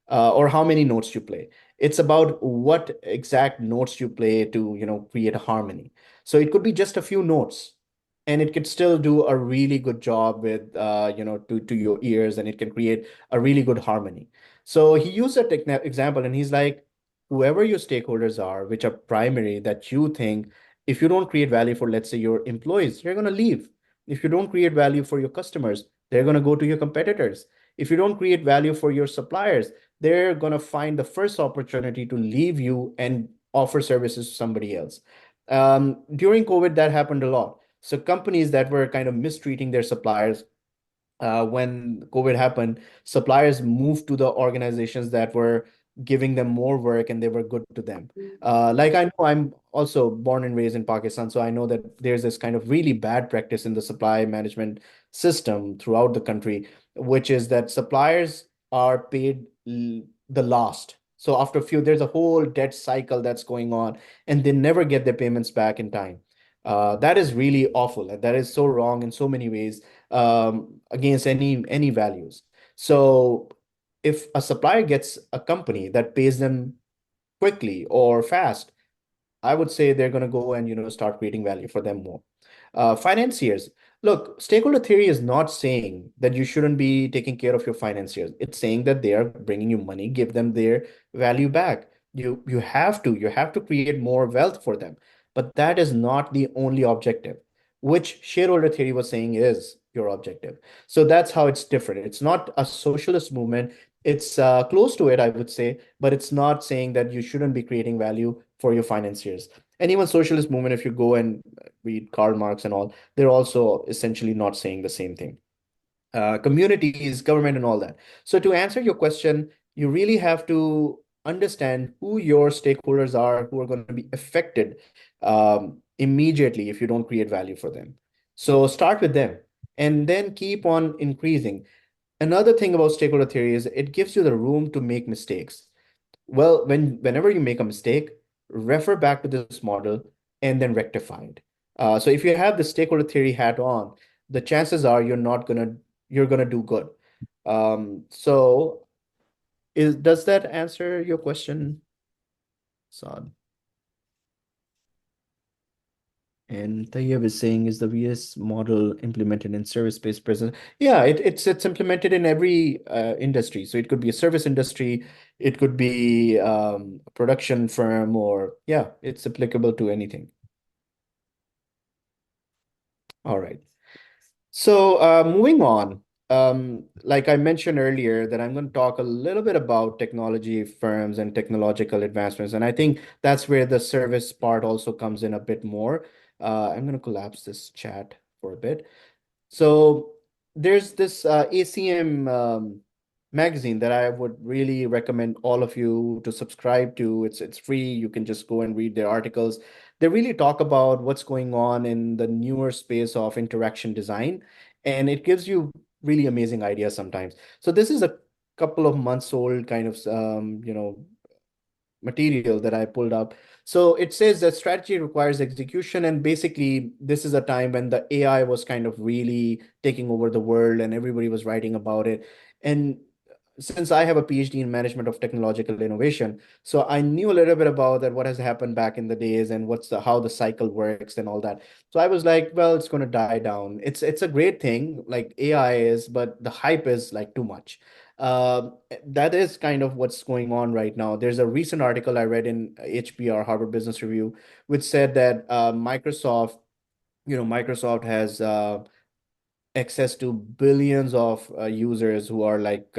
or how many notes you play. It's about what exact notes you play to, create a harmony. So it could be just a few notes, and it could still do a really good job with, to your ears, and it can create a really good harmony. So he used a example, and he's like, whoever your stakeholders are, which are primary, that you think, if you don't create value for, let's say, your employees, you're going to leave. If you don't create value for your customers, they're going to go to your competitors. If you don't create value for your suppliers, they're going to find the first opportunity to leave you and offer services to somebody else. During COVID, that happened a lot. So companies that were kind of mistreating their suppliers, when COVID happened, suppliers moved to the organizations that were giving them more work and they were good to them. Like, I know I'm also born and raised in Pakistan, so I know that there's this kind of really bad practice in the supply management system throughout the country, which is that suppliers are paid the last. So after a few, there's a whole debt cycle that's going on, and they never get their payments back in time. That is really awful. And that is so wrong in so many ways, against any values. So if a supplier gets a company that pays them quickly or fast, I would say they're going to go and start creating value for them more. Financiers, look, stakeholder theory is not saying that you shouldn't be taking care of your financiers. It's saying that they are bringing you money, give them their value back. You have to create more wealth for them, but that is not the only objective, which shareholder theory was saying is your objective. So that's how it's different. It's not a socialist movement. It's close to it, I would say, but it's not saying that you shouldn't be creating value for your financiers. And even socialist movement, if you go and read Karl Marx and all, they're also essentially not saying the same thing. Communities, government, and all that. So to answer your question, you really have to understand who your stakeholders are, who are going to be affected immediately if you don't create value for them. So start with them and then keep on increasing. Another thing about stakeholder theory is it gives you the room to make mistakes. Well, whenever you make a mistake, refer back to this model and then rectify it. So if you have the stakeholder theory hat on, the chances are you're gonna do good. So does that answer your question, Saad? And Tayyab is saying, is the VS model implemented in service-based presence? Yeah, it's implemented in every industry. So it could be a service industry, it could be a production firm, or yeah, it's applicable to anything. All right. So moving on, like I mentioned earlier, that I'm going to talk a little bit about technology firms and technological advancements. And I think that's where the service part also comes in a bit more. I'm going to collapse this chat for a bit. So there's this ACM magazine that I would really recommend all of you to subscribe to. It's free. You can just go and read their articles. They really talk about what's going on in the newer space of interaction design, and it gives you really amazing ideas sometimes. So this is a couple of months old kind of material that I pulled up. So it says that strategy requires execution. And basically, this is a time when the AI was kind of really taking over the world and everybody was writing about it. And since I have a PhD in management of technological innovation, so I knew a little bit about that, what has happened back in the days and what's the how the cycle works and all that. So I was like, well, it's going to die down. It's a great thing, like AI is, but the hype is like too much. That is kind of what's going on right now. There's a recent article I read in HBR, Harvard Business Review, which said that Microsoft has access to billions of users who are like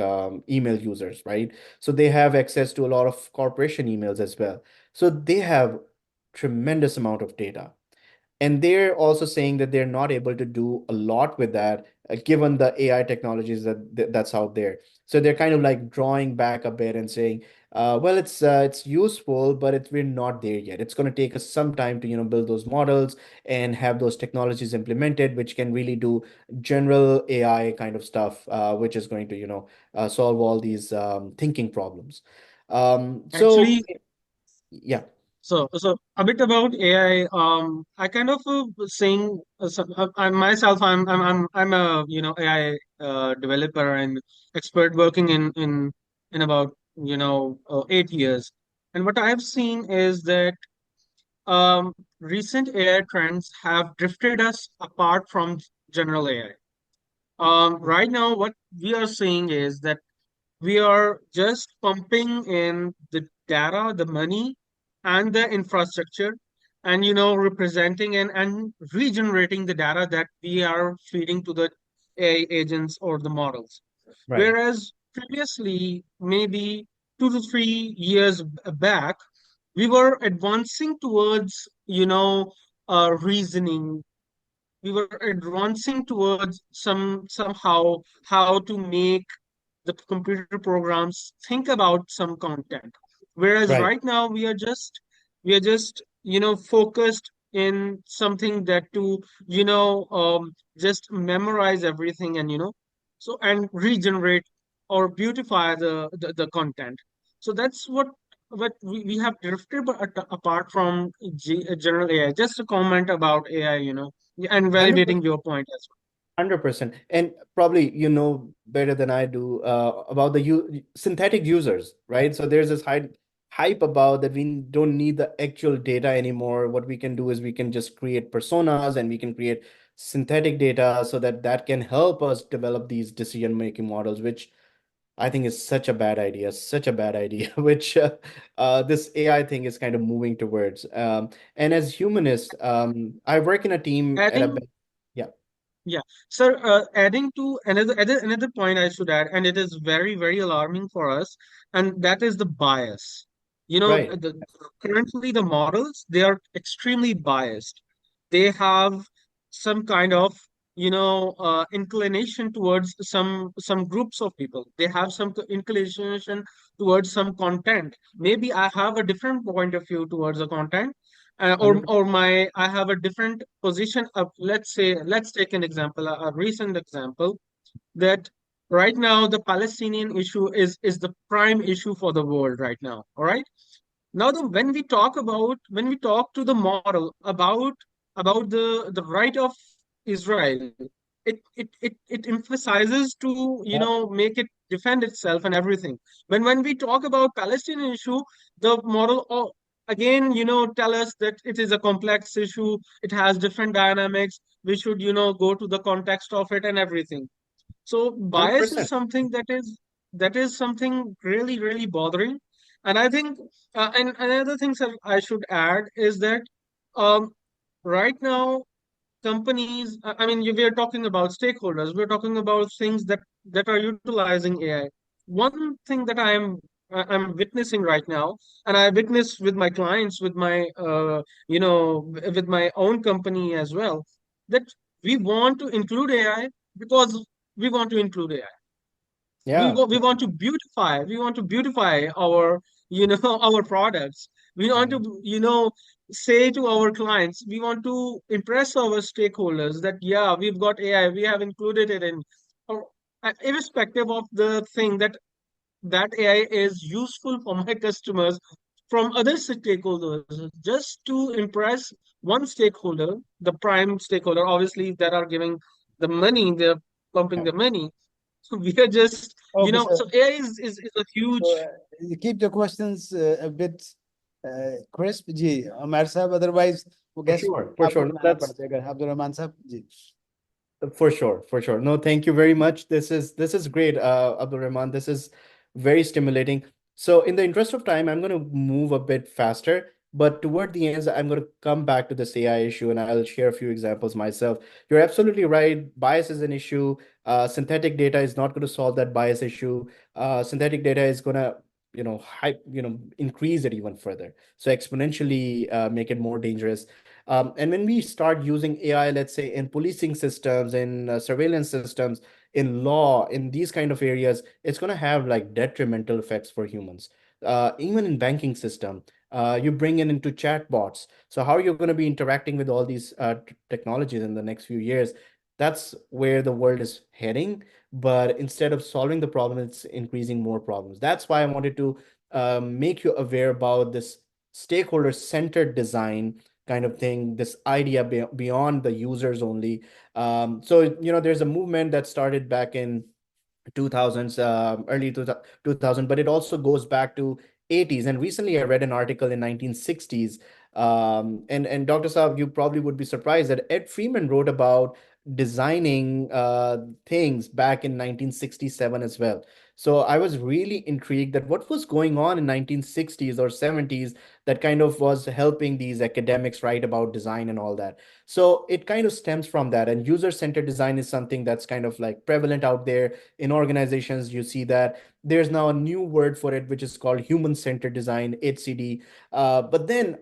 email users, right? So they have access to a lot of corporation emails as well. So they have tremendous amount of data. And they're also saying that they're not able to do a lot with that, given the AI technologies that's out there. So they're kind of like drawing back a bit and saying, well, it's useful, but we're not there yet. It's going to take us some time to build those models and have those technologies implemented, which can really do general AI kind of stuff, which is going to solve all these thinking problems. So Actually, yeah, so a bit about AI. I kind of saying I myself. I'm a AI developer and expert working in about 8 years. And what I've seen is that recent AI trends have drifted us apart from general AI. Right now, what we are seeing is that we are just pumping in the data, the money, and the infrastructure, and representing and regenerating the data that we are feeding to the AI agents or the models. right, Whereas previously, maybe 2 to 3 years back, we were advancing towards, reasoning. We were advancing towards somehow how to make the computer programs think about some content, whereas right, right now we are just focused in something that to just memorize everything and so and regenerate or beautify the content. So that's what we have drifted but apart from general AI. Just a comment about AI, and 100%. validating your point as 100%. And probably you know better than I do about the synthetic users, right? So there's this hype about that we don't need the actual data anymore. What we can do is we can just create personas and we can create synthetic data so that that can help us develop these decision-making models, which I think is such a bad idea, which this AI thing is kind of moving towards. And as humanists, I work in a team well. at a Adding yeah, Yeah, sir, adding to another point I should add, and it is very, very alarming for us, and that is the bias. right. Currently the models, they are extremely biased. They have some kind of, inclination towards some groups of people. They have some inclination towards some content. Maybe I have a different point of view towards the content, or my I have a different position of, let's say, let's take an example, a recent example, that right now the Palestinian issue is the prime issue for the world right now. All right. Now, when we talk to the model about the right of Israel, it emphasizes to make it defend itself and everything. When we talk about Palestinian issue, the model again tell us that it is a complex issue. It has different dynamics. We should go to the context of it and everything. So bias is 100%. something that is something really, really bothering. And I think, and another thing that I should add is that um, right now companies, I mean, we are talking about stakeholders. We're talking about things that are utilizing AI. One thing that I'm witnessing right now, and I witness with my clients, with my with my own company as well, that we want to include AI because we want to include AI. Yeah, We want to beautify our our products. We want yeah. to say to our clients, we want to impress our stakeholders that yeah, we've got AI, we have included it in, or irrespective of the thing that AI is useful for my customers from other stakeholders, just to impress one stakeholder, the prime stakeholder, obviously, that are giving the money, they're pumping Yeah. the money. We are just, Okay, sir. so AI is a huge. So, you keep the questions a bit crisp, जी उमर साहब, otherwise वो For guest sure, for आपको sure. No, बनाना पड़ that's जाएगा अब्दुल रहमान साहब जी. for sure, for sure. No, thank you very much. This is great, Abdul Rahman. This is very stimulating. So, in the interest of time, I'm going to move a bit faster. But toward the end, I'm going to come back to this AI issue, and I'll share a few examples myself. You're absolutely right. Bias is an issue. Synthetic data is not going to solve that bias issue. Synthetic data is going to, increase it even further. So exponentially make it more dangerous. And when we start using AI, let's say in policing systems, in surveillance systems, in law, in these kind of areas, it's going to have like detrimental effects for humans. Even in banking system, you bring it into chatbots. So how are you going to be interacting with all these technologies in the next few years? That's where the world is heading. But instead of solving the problem, it's increasing more problems. That's why I wanted to make you aware about this stakeholder-centered design kind of thing, this idea beyond the users only. So, there's a movement that started back in 2000s, early 2000, but it also goes back to 80s. And recently I read an article in 1960s. And Dr. Saab, you probably would be surprised that Ed Freeman wrote about designing things back in 1967 as well. So I was really intrigued that what was going on in 1960s or 70s that kind of was helping these academics write about design and all that. So it kind of stems from that. And user-centered design is something that's kind of like prevalent out there in organizations. You see that there's now a new word for it, which is called human-centered design, HCD. But then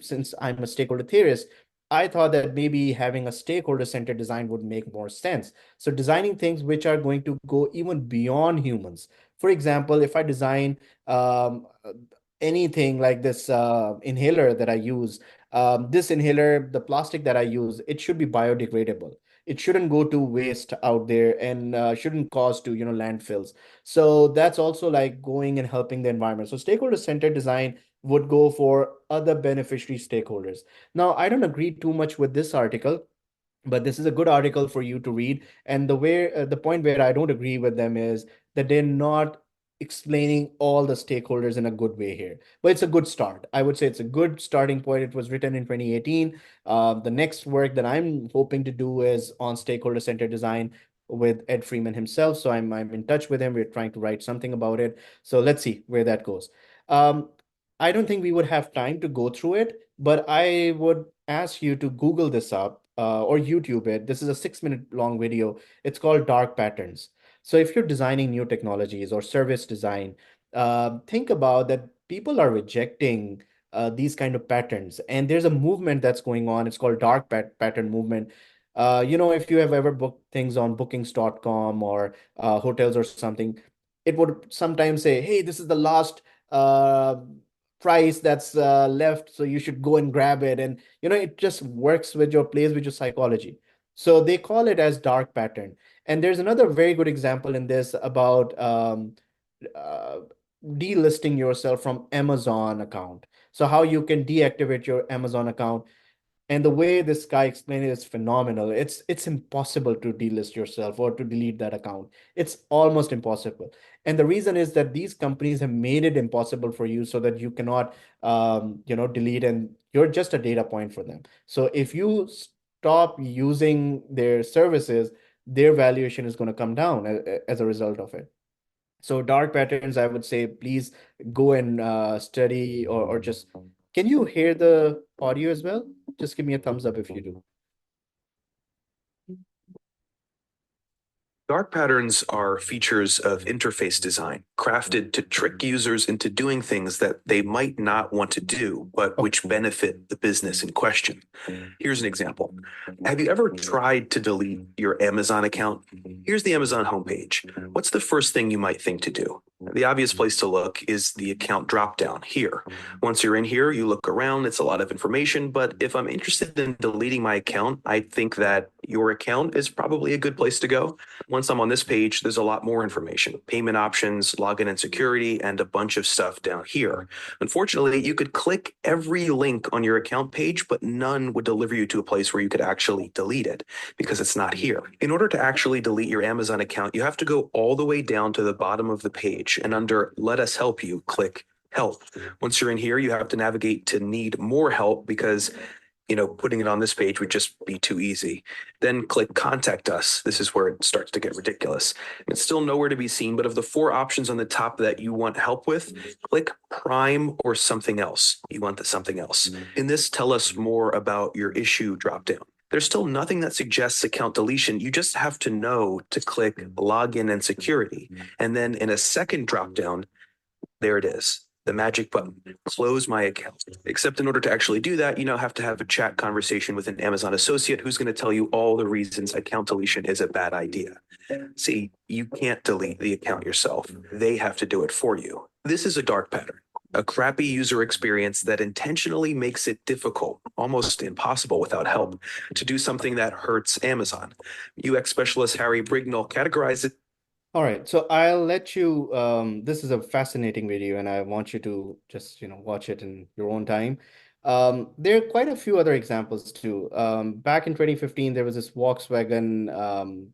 since I'm a stakeholder theorist, I thought that maybe having a stakeholder-centered design would make more sense. So designing things which are going to go even beyond humans. For example, if I design anything like this inhaler that I use, this inhaler, the plastic that I use, it should be biodegradable. It shouldn't go to waste out there and shouldn't cause to, landfills. So that's also like going and helping the environment. So stakeholder-centered design would go for other beneficiary stakeholders. Now, I don't agree too much with this article, but this is a good article for you to read. And the point where I don't agree with them is that they're not explaining all the stakeholders in a good way here. But it's a good start. I would say it's a good starting point. It was written in 2018. The next work that I'm hoping to do is on stakeholder-centered design with Ed Freeman himself. So I'm in touch with him. We're trying to write something about it. So let's see where that goes. I don't think we would have time to go through it, but I would ask you to Google this up or YouTube it. This is a 6-minute long video. It's called Dark Patterns. So if you're designing new technologies or service design, think about that people are rejecting these kind of patterns. And there's a movement that's going on. It's called dark pattern movement. If you have ever booked things on bookings.com or hotels or something, it would sometimes say, hey, this is the last uh, price that's left, so you should go and grab it. And it just works with your plays with your psychology. So they call it as dark pattern. And there's another very good example in this about uh, delisting yourself from Amazon account. So how you can deactivate your Amazon account. And the way this guy explained it is phenomenal. It's impossible to delist yourself or to delete that account. It's almost impossible. And the reason is that these companies have made it impossible for you so that you cannot delete, and you're just a data point for them. So if you stop using their services, their valuation is going to come down as a result of it. So dark patterns, I would say, please go and study or just, can you hear the audio as well? Just give me a thumbs up if you do. Dark patterns are features of interface design crafted to trick users into doing things that they might not want to do, but which benefit the business in question. Here's an example. Have you ever tried to delete your Amazon account? Here's the Amazon homepage. What's the first thing you might think to do? The obvious place to look is the account dropdown here. Once you're in here, you look around, it's a lot of information, but if I'm interested in deleting my account, I think that your account is probably a good place to go. Once I'm on this page, there's a lot more information, payment options, login and security, and a bunch of stuff down here. Unfortunately, you could click every link on your account page, but none would deliver you to a place where you could actually delete it because it's not here. In order to actually delete your Amazon account, you have to go all the way down to the bottom of the page, and under Let Us Help You, click Help. Once you're in here, you have to navigate to Need More Help because putting it on this page would just be too easy. Then click Contact Us. This is where it starts to get ridiculous. It's still nowhere to be seen, but of the 4 options on the top that you want help with, click Prime or something else. You want the something else. In this Tell Us More About Your Issue dropdown, there's still nothing that suggests account deletion. You just have to know to click Login and Security. And then in a second dropdown, there it is. The magic button, close my account. Except in order to actually do that, you now have to have a chat conversation with an Amazon associate who's going to tell you all the reasons account deletion is a bad idea. See, you can't delete the account yourself. They have to do it for you. This is a dark pattern, a crappy user experience that intentionally makes it difficult, almost impossible without help, to do something that hurts Amazon. UX specialist Harry Brignall categorized it. All right, so I'll let you, this is a fascinating video and I want you to just, watch it in your own time. There are quite a few other examples too. Back in 2015, there was this Volkswagen,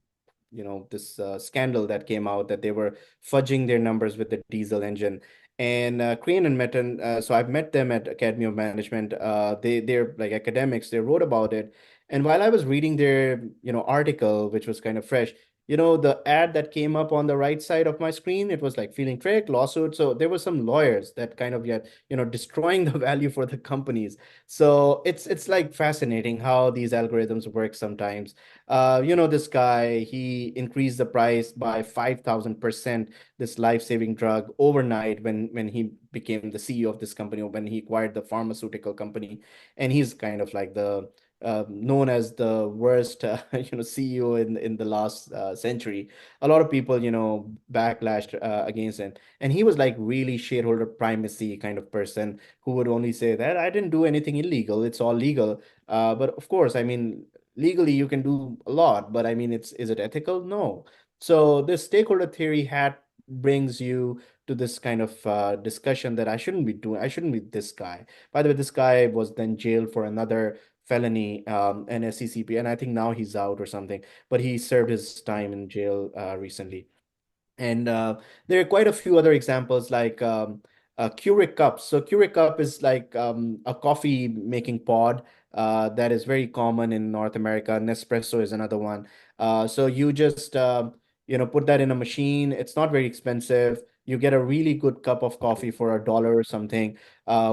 this scandal that came out that they were fudging their numbers with the diesel engine. And Crane and Metten, so I've met them at Academy of Management. They're like academics, they wrote about it. And while I was reading their, article, which was kind of fresh, the ad that came up on the right side of my screen, it was like feeling tricked, lawsuit. So there were some lawyers that kind of yet, destroying the value for the companies. So it's like fascinating how these algorithms work sometimes. This guy, he increased the price by 5,000%, this life-saving drug overnight when he became the CEO of this company, or when he acquired the pharmaceutical company. And he's kind of like the known as the worst, CEO in the last century. A lot of people, backlashed against him, and he was like really shareholder primacy kind of person who would only say that I didn't do anything illegal; it's all legal. But of course, I mean, legally you can do a lot, but I mean, is it ethical? No. So this stakeholder theory hat brings you to this kind of discussion that I shouldn't be doing. I shouldn't be this guy. By the way, this guy was then jailed for another felony, and SCCP, and I think now he's out or something, but he served his time in jail recently. And there are quite a few other examples like Keurig cups. So Keurig cup is like a coffee making pod that is very common in North America. Nespresso is another one. So you just put that in a machine. It's not very expensive. You get a really good cup of coffee for $1 or something,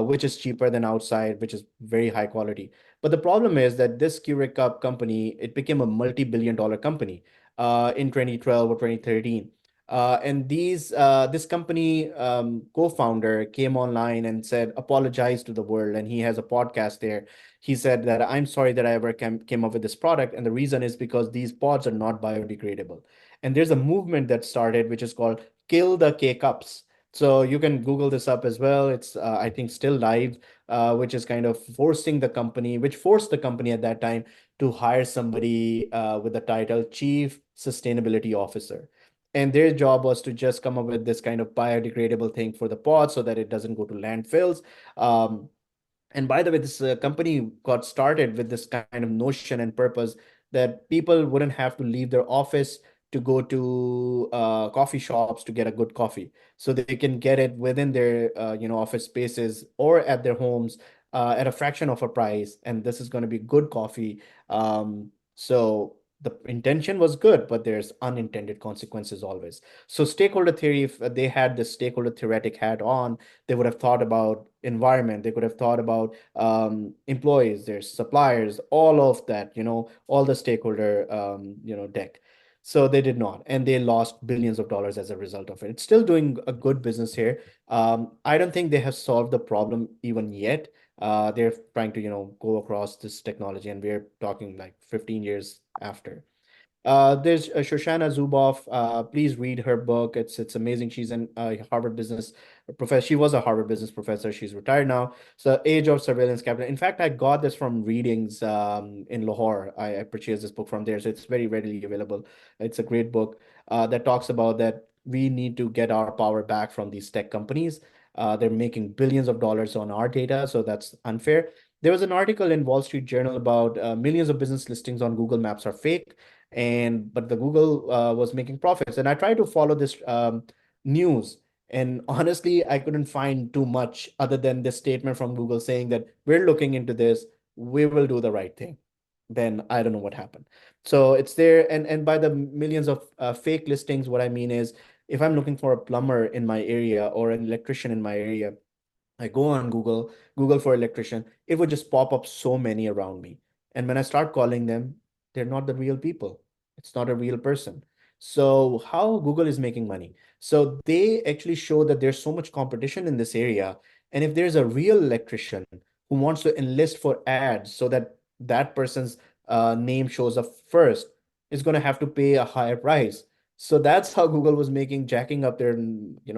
which is cheaper than outside, which is very high quality. But the problem is that this Keurig cup company, it became a multi-billion-dollar company in 2012 or 2013. And this company co-founder came online and said, apologize to the world. And he has a podcast there. He said that I'm sorry that I ever came up with this product. And the reason is because these pods are not biodegradable. And there's a movement that started, which is called Kill the K-Cups. So you can Google this up as well. It's, I think, still live, which is kind of forced the company at that time to hire somebody with the title Chief Sustainability Officer. And their job was to just come up with this kind of biodegradable thing for the pod so that it doesn't go to landfills. And by the way, this company got started with this kind of notion and purpose that people wouldn't have to leave their office to go to coffee shops to get a good coffee. So they can get it within their office spaces or at their homes at a fraction of a price. And this is going to be good coffee. So the intention was good, but there's unintended consequences always. So stakeholder theory, if they had the stakeholder theoretic hat on, they would have thought about environment. They could have thought about employees, their suppliers, all of that, all the stakeholder, deck. So they did not, and they lost billions of dollars as a result of it. It's still doing a good business here. I don't think they have solved the problem even yet. They're trying to, go across this technology, and we're talking like 15 years after. There's Shoshana Zuboff. Please read her book. It's amazing. She's an Harvard business professor. She was a Harvard business professor. She's retired now. So, Age of Surveillance Capital. In fact, I got this from readings in Lahore. I purchased this book from there, so it's very readily available. It's a great book that talks about that we need to get our power back from these tech companies. They're making billions of dollars on our data, so that's unfair. There was an article in Wall Street Journal about millions of business listings on Google Maps are fake, and but the Google was making profits. And I tried to follow this news, and honestly, I couldn't find too much other than this statement from Google saying that we're looking into this, we will do the right thing. Then I don't know what happened. So it's there, and by the millions of fake listings, what I mean is, if I'm looking for a plumber in my area or an electrician in my area, I go on Google for electrician, it would just pop up so many around me. And when I start calling them, they're not the real people. It's not a real person. So how Google is making money? So they actually show that there's so much competition in this area. And if there's a real electrician who wants to enlist for ads so that that person's name shows up first, is going to have to pay a higher price. So that's how Google was making, jacking up their,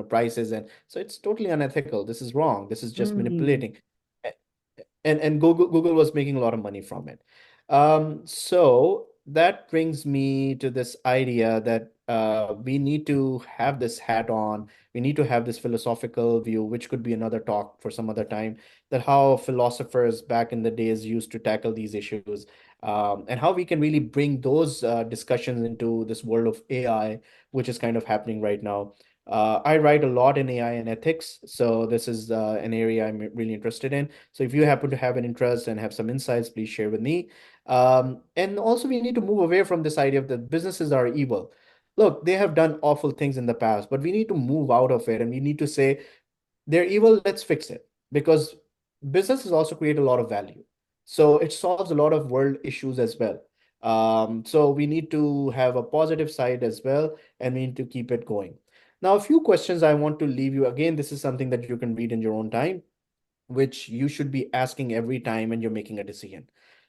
prices. And so it's totally unethical. This is wrong. This is just manipulating. And Google was making a lot of money from it. So that brings me to this idea that we need to have this hat on. We need to have this philosophical view, which could be another talk for some other time, that how philosophers back in the days used to tackle these issues, and how we can really bring those discussions into this world of AI, which is kind of happening right now. I write a lot in AI and ethics, so this is an area I'm really interested in. So if you happen to have an interest and have some insights, please share with me. And also, we need to move away from this idea of that businesses are evil. Look, they have done awful things in the past, but we need to move out of it, and we need to say they're evil, let's fix it. Because businesses also create a lot of value. So it solves a lot of world issues as well. So we need to have a positive side as well, and we need to keep it going. Now, a few questions I want to leave you. Again, this is something that you can read in your own time, which you should be asking every time when you're making a decision.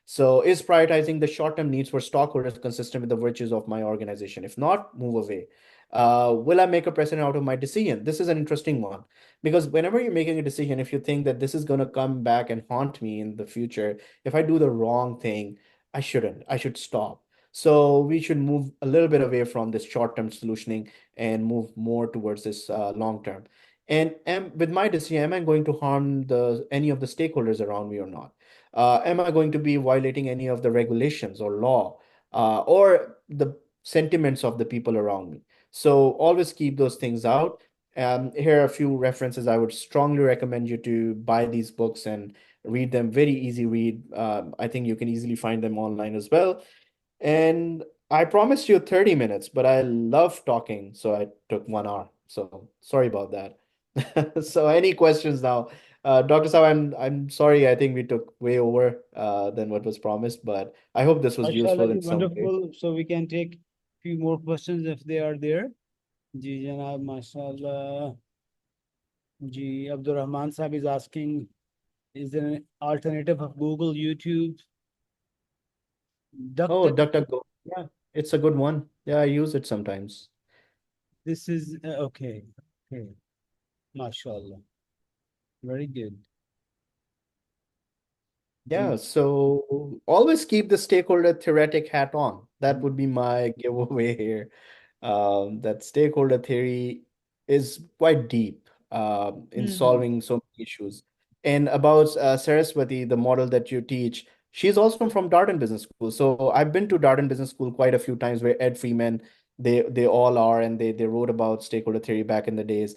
So, is prioritizing the short-term needs for stockholders consistent with the virtues of my organization? If not, move away. Will I make a precedent out of my decision? This is an interesting one, because whenever you're making a decision, if you think that this is going to come back and haunt me in the future, if I do the wrong thing, I shouldn't. I should stop. So we should move a little bit away from this short-term solutioning and move more towards this long-term. And with my decision, am I going to harm any of the stakeholders around me or not? Am I going to be violating any of the regulations or law, or the sentiments of the people around me? So always keep those things out. Here are a few references. I would strongly recommend you to buy these books and read them. Very easy read. I think you can easily find them online as well. And I promised you 30 minutes, but I love talking, so I took 1 hour. So sorry about that. So any questions now? Dr. Saab, I'm sorry, I think we took way over than what was promised, but I hope this was useful in some way. Wonderful. So we can take few more questions if they are there. Ji Janab, mashallah. Ji Abdul Rahman Saab is asking, is there an alternative of Google, YouTube? Oh, DuckDuckGo. Yeah, it's a good one. Yeah, I use it sometimes. This is okay. Okay. Mashallah. Very good. Yeah, so always keep the stakeholder theoretic hat on. That would be my giveaway here. That stakeholder theory is quite deep in solving so many issues. And about Saraswati, the model that you teach, she's also from Darden Business School. So I've been to Darden Business School quite a few times, where Ed Freeman, they all are, and they wrote about stakeholder theory back in the days.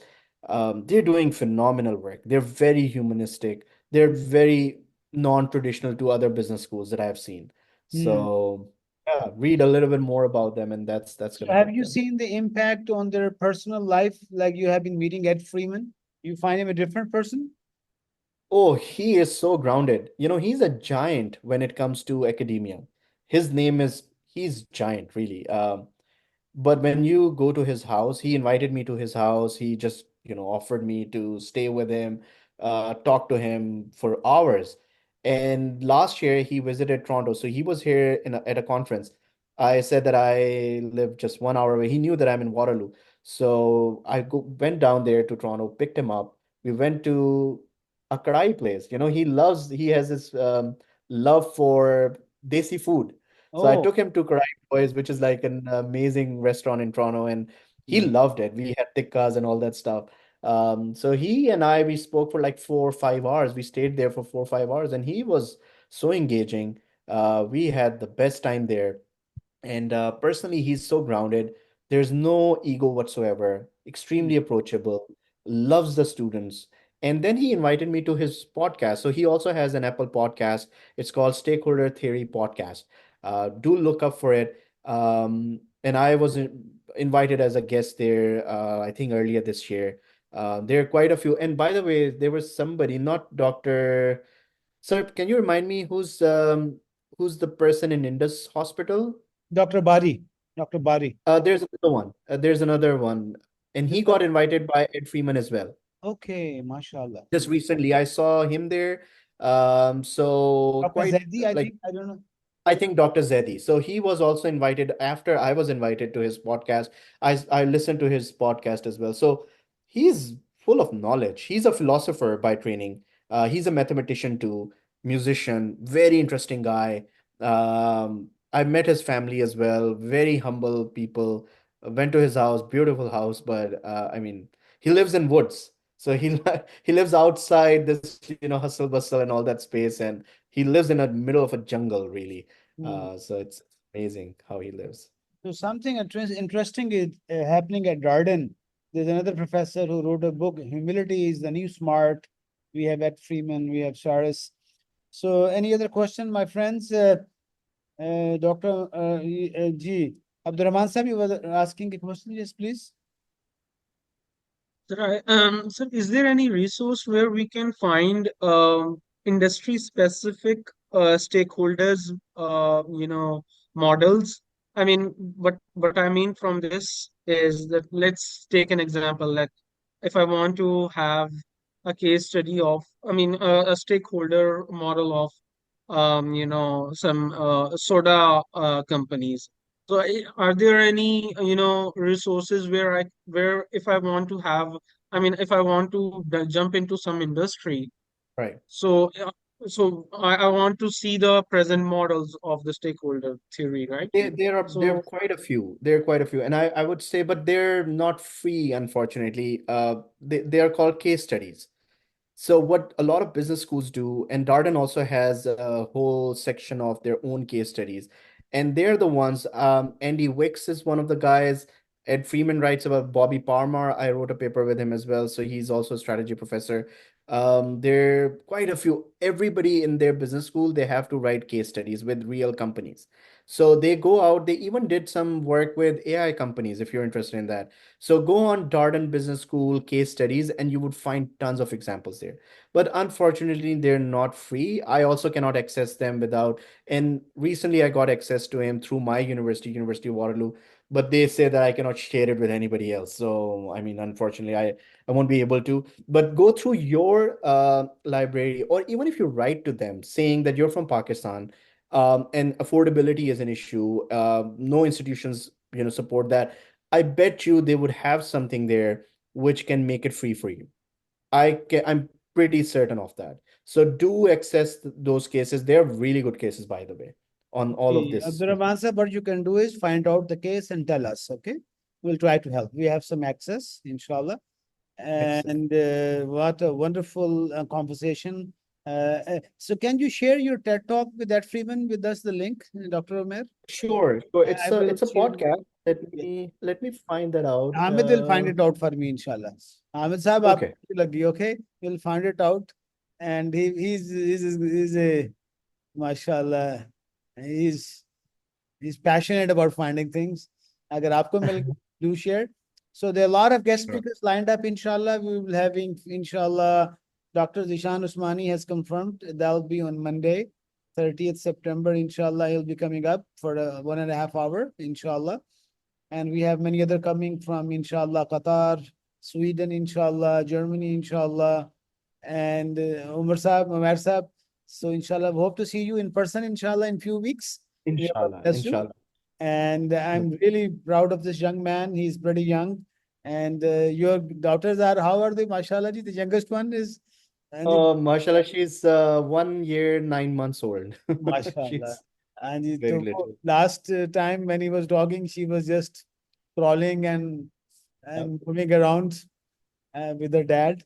They're doing phenomenal work. They're very humanistic. They're very non-traditional to other business schools that I've seen. So yeah, read a little bit more about them, and that's So gonna have help you them. seen the impact on their personal life? Like you have been meeting Ed Freeman? You find him a different person? Oh, he is so grounded. He's a giant when it comes to academia. He's giant, really. But when you go to his house, he invited me to his house. He just, offered me to stay with him, talk to him for hours. And last year he visited Toronto. So he was here at a conference. I said that I live just 1 hour away. He knew that I'm in Waterloo. So went down there to Toronto, picked him up. We went to a kadai place. He has this love for desi food. So I Oh, took him to Kadai Boys, which is like an amazing restaurant in Toronto, and he mm, loved it. We had tikkas and all that stuff. So he and we spoke for like 4 or 5 hours. We stayed there for 4 or 5 hours, and he was so engaging. We had the best time there. And personally, he's so grounded. There's no ego whatsoever, mm, extremely approachable, loves the students. And then he invited me to his podcast. So he also has an Apple podcast. It's called Stakeholder Theory Podcast. Do look up for it. And I was invited as a guest there, I think earlier this year. There are quite a few. And by the way, there was somebody, not Dr. Sir, can you remind me who's the person in Indus Hospital? Dr. Bari. Dr. Bari. There's another one. There's another one, and he got invited by Ed Freeman as well. Okay, mashallah. Just recently, I saw him there. So Dr. quite Zeddy, I like think. I don't know. I think Dr. Zeddy. So he was also invited after I was invited to his podcast. I listened to his podcast as well. So he's full of knowledge. He's a philosopher by training. He's a mathematician too, musician, very interesting guy. I met his family as well. Very humble people. Went to his house, beautiful house, but I mean, he lives in woods. So he lives outside this, hustle bustle and all that space, and he lives in the middle of a jungle, really. Mm. So it's amazing how he lives. So something interesting is happening at Darden. There's another professor who wrote a book, Humility is the New Smart. We have Ed Freeman, we have Saris. So any other question, my friends? Dr. G. Abdurrahman Sahib, you were asking a question, yes, please. Sir, is there any resource where we can find industry specific stakeholders, models? I mean, what I mean from this is that let's take an example. Like if I want to have a case study of, I mean, a stakeholder model of, some soda companies. So, are there any, resources where if I want to have, I mean, if I want to jump into some industry, Right. so I want to see the present models of the stakeholder theory, right? There are So, quite a few. There are quite a few. And I would say, but they're not free, unfortunately. They are called case studies. So what a lot of business schools do, and Darden also has a whole section of their own case studies, and they're the ones. Andy Wicks is one of the guys. Ed Freeman writes about Bobby Parmar. I wrote a paper with him as well, so he's also a strategy professor. There are quite a few. Everybody in their business school, they have to write case studies with real companies. So they go out. They even did some work with AI companies, if you're interested in that. So go on Darden Business School case studies and you would find tons of examples there. But unfortunately, they're not free. I also cannot access them without. And recently, I got access to him through my university, University of Waterloo. But they say that I cannot share it with anybody else. So, I mean, unfortunately, I won't be able to. But go through your library, or even if you write to them saying that you're from Pakistan, and affordability is an issue. No institutions, support that. I bet you they would have something there which can make it free for you. I'm pretty certain of that. So do access those cases. They're really good cases, by the way, on all of this. Abdurrahman Sahib, what you can do is find out the case and tell us, okay? We'll try to help. We have some access, inshallah. Excellent. And what a wonderful conversation. So can you share your TED Talk with Ed Freeman with us, the link, Dr. Omer? Sure. So I will it's a share. podcast. Let me find that out. Ahmed will find it out for me, inshallah. Ahmed Sahib, Okay. okay? He'll find it out. And he's a, mashallah, he's passionate about finding things. Agar aapko mil gaye, do share. So there are a lot of guest Sure. speakers lined up, inshallah. We will having, inshallah, Dr. Zishan Usmani has confirmed that will be on Monday, 30th September, inshallah. He'll be coming up for 1.5 hours, inshallah. And we have many other coming from, inshallah, Qatar, Sweden, inshallah, Germany, inshallah, and Umair Sahib. So, inshallah, we hope to see you in person, inshallah, in few weeks. Inshallah. Bless you. Inshallah. And I'm really proud of this young man. He's pretty young. And your daughters are, how are they? MashaAllah ji, the youngest one is, Oh, mashallah, she's 1 year, 9 months old. MashaAllah. She's And very little. last time when he was dogging, she was just crawling and moving around with her dad.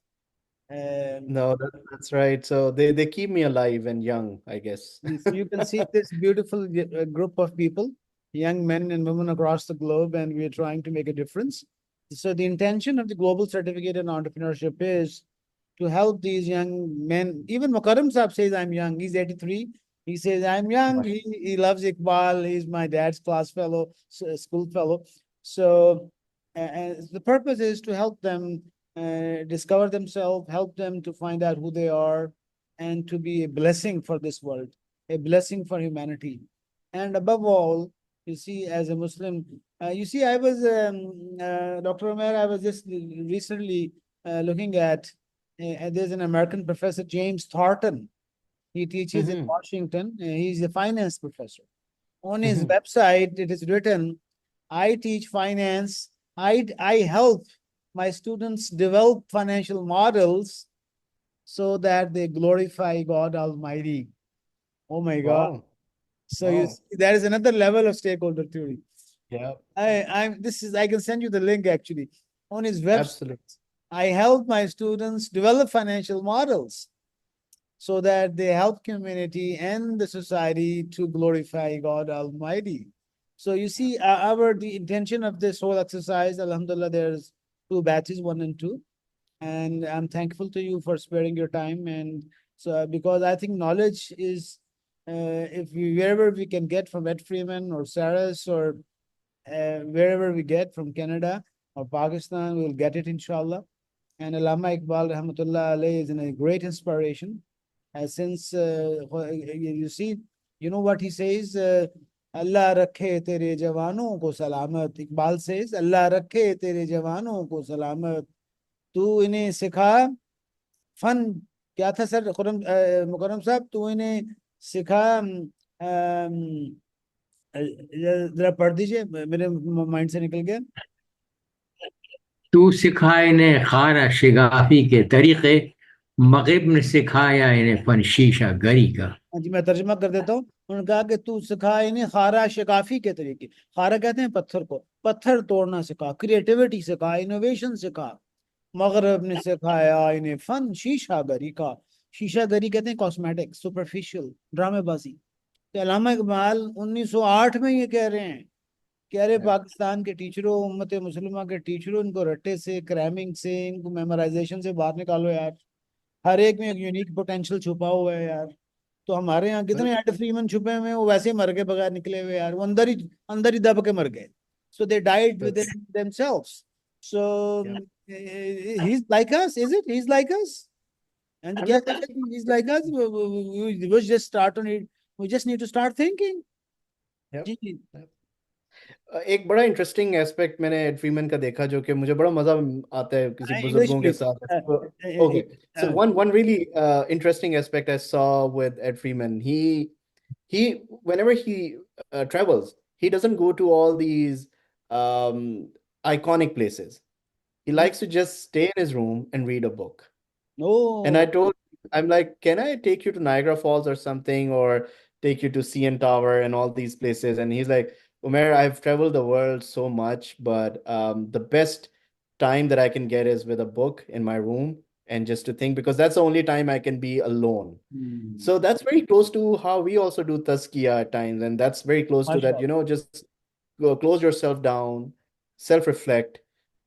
No, that's right. So they keep me alive and young, I guess. So you can see this beautiful group of people, young men and women across the globe, and we are trying to make a difference. So the intention of the Global Certificate in Entrepreneurship is to help these young men. Even Mukarram Saab says, I'm young. He's 83. He says, I'm young. He loves Iqbal. He's my dad's class fellow, school fellow. So the purpose is to help them discover themselves, help them to find out who they are, and to be a blessing for this world, a blessing for humanity. And above all, you see, as a Muslim, you see, I was, Dr. Umair, I was just recently looking at, there's an American professor, James Thornton. He teaches in Washington. He's a finance professor. On his website, it is written, I teach finance. I help my students develop financial models so that they glorify God Almighty. Oh my God. Wow. So you see, there is another level of stakeholder theory. Yeah, I can send you the link actually. On his website, absolutely. I help my students develop financial models so that they help community and the society to glorify God Almighty. So you see, the intention of this whole exercise, Alhamdulillah, there's 2 batches, 1 and 2. And I'm thankful to you for sparing your time. And so, because I think knowledge is, wherever we can get from Ed Freeman or Saras or wherever we get from Canada or Pakistan, we'll get it, inshallah. And Allama Iqbal, rahmatullah alayhi, is a great inspiration. Since you see, you know what he says? Allah rakhe tere jawanon ko salamat. Iqbal says, Allah rakhe tere jawanon ko salamat. तू इन्हें सिखा fun क्या था sir मुकरम साहब तू इन्हें सिखा जरा पढ़ दीजिए मेरे माइंड से निकल गया तू सिखा इन्हें खारा शिगाफी के तरीके मग़िब ने सिखाया इन्हें फन शीशा गरी का। हाँ जी मैं तर्जुमा कर देता हूँ उन्होंने कहा कि तू सिखा इन्हें खारा शिगाफी के तरीके खारा कहते हैं पत्थर को पत्थर तोड़ना सिखा क्रिएटिविटी सिखा इनोवेशन सिखा मगरब ने सिखाया इन्हें फन शीशागरी का शीशागरी कहते हैं कॉस्मेटिक सुपरफिशियल ड्रामेबाजी तो अल्लामा इकबाल 1908 में ये कह रहे हैं कि अरे पाकिस्तान के टीचरों उम्मत मुसलिमा के टीचरों इनको रट्टे से क्रैमिंग से इनको मेमोराइजेशन से बाहर निकालो यार हर एक में एक यूनिक पोटेंशियल छुपा हुआ है यार तो हमारे यहाँ कितने एड फ्रीमैन छुपे हुए हैं वो वैसे ही मर गए बगैर निकले हुए यार वो अंदर ही दब के मर गए so they died within themselves so he's like us is it he's like us and he's like us we just start on it we just need to start thinking जी एक बड़ा इंटरेस्टिंग एस्पेक्ट मैंने add Freeman का देखा जो कि मुझे बड़ा मजा आता है किसी बुजुर्गों के साथ okay so one really interesting aspect I saw with Ed Freeman he whenever he travels he doesn't go to all these iconic places he likes to just stay in his room and read a book and I'm like can I take you to Niagara Falls or something or take you to CN Tower and all these places and he's like Umair, I've traveled the world so much, but the best time that I can get is with a book in my room and just to think, because that's the only time I can be alone. So that's very close to how we also do tazkiyah at times. And that's very close to that, just close yourself down, self-reflect,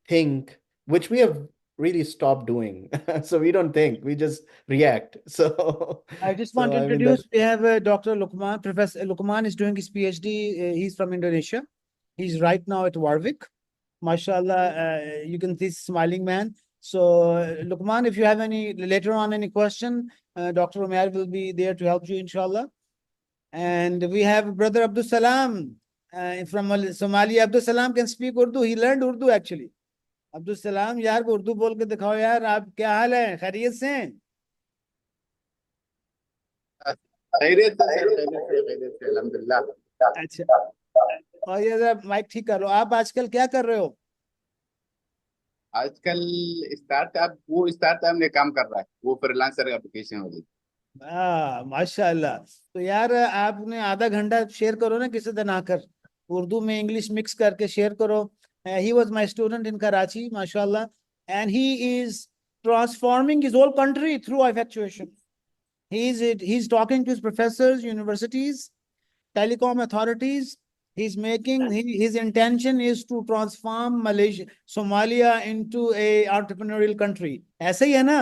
think, which we have really stopped doing. So we don't think, we just react. So I just want to introduce, we have Dr. Luqman. Professor Luqman is doing his PhD. He's from Indonesia. He's right now at Warwick. MashaAllah, you can see smiling man. So Luqman, if you have later on any question, Dr. Umair will be there to help you, inshallah. And we have Brother Abdul Salam from Somalia. Abdul Salam can speak Urdu. He learned Urdu actually. Abdul Salam यार को उर्दू बोल के दिखाओ यार आप क्या हाल है खैरियत से हैं खैरियत से अल्हम्दुलिल्लाह अच्छा और ये जरा माइक ठीक कर लो। आप आजकल क्या कर रहे हो? आजकल स्टार्टअप में काम कर रहा है, वो फ्रीलांसर एप्लीकेशन वाली। माशाल्लाह। तो यार आपने आधा घंटा शेयर करो ना किसी दिन आकर, उर्दू में इंग्लिश मिक्स करके शेयर करो। He was my student in Karachi माशाल्लाह, and he is transforming his whole country through effectuation. He's talking to his professors, universities, telecom authorities. His intention is to transform Malaysia, Somalia into a entrepreneurial country. ऐसे ही है ना?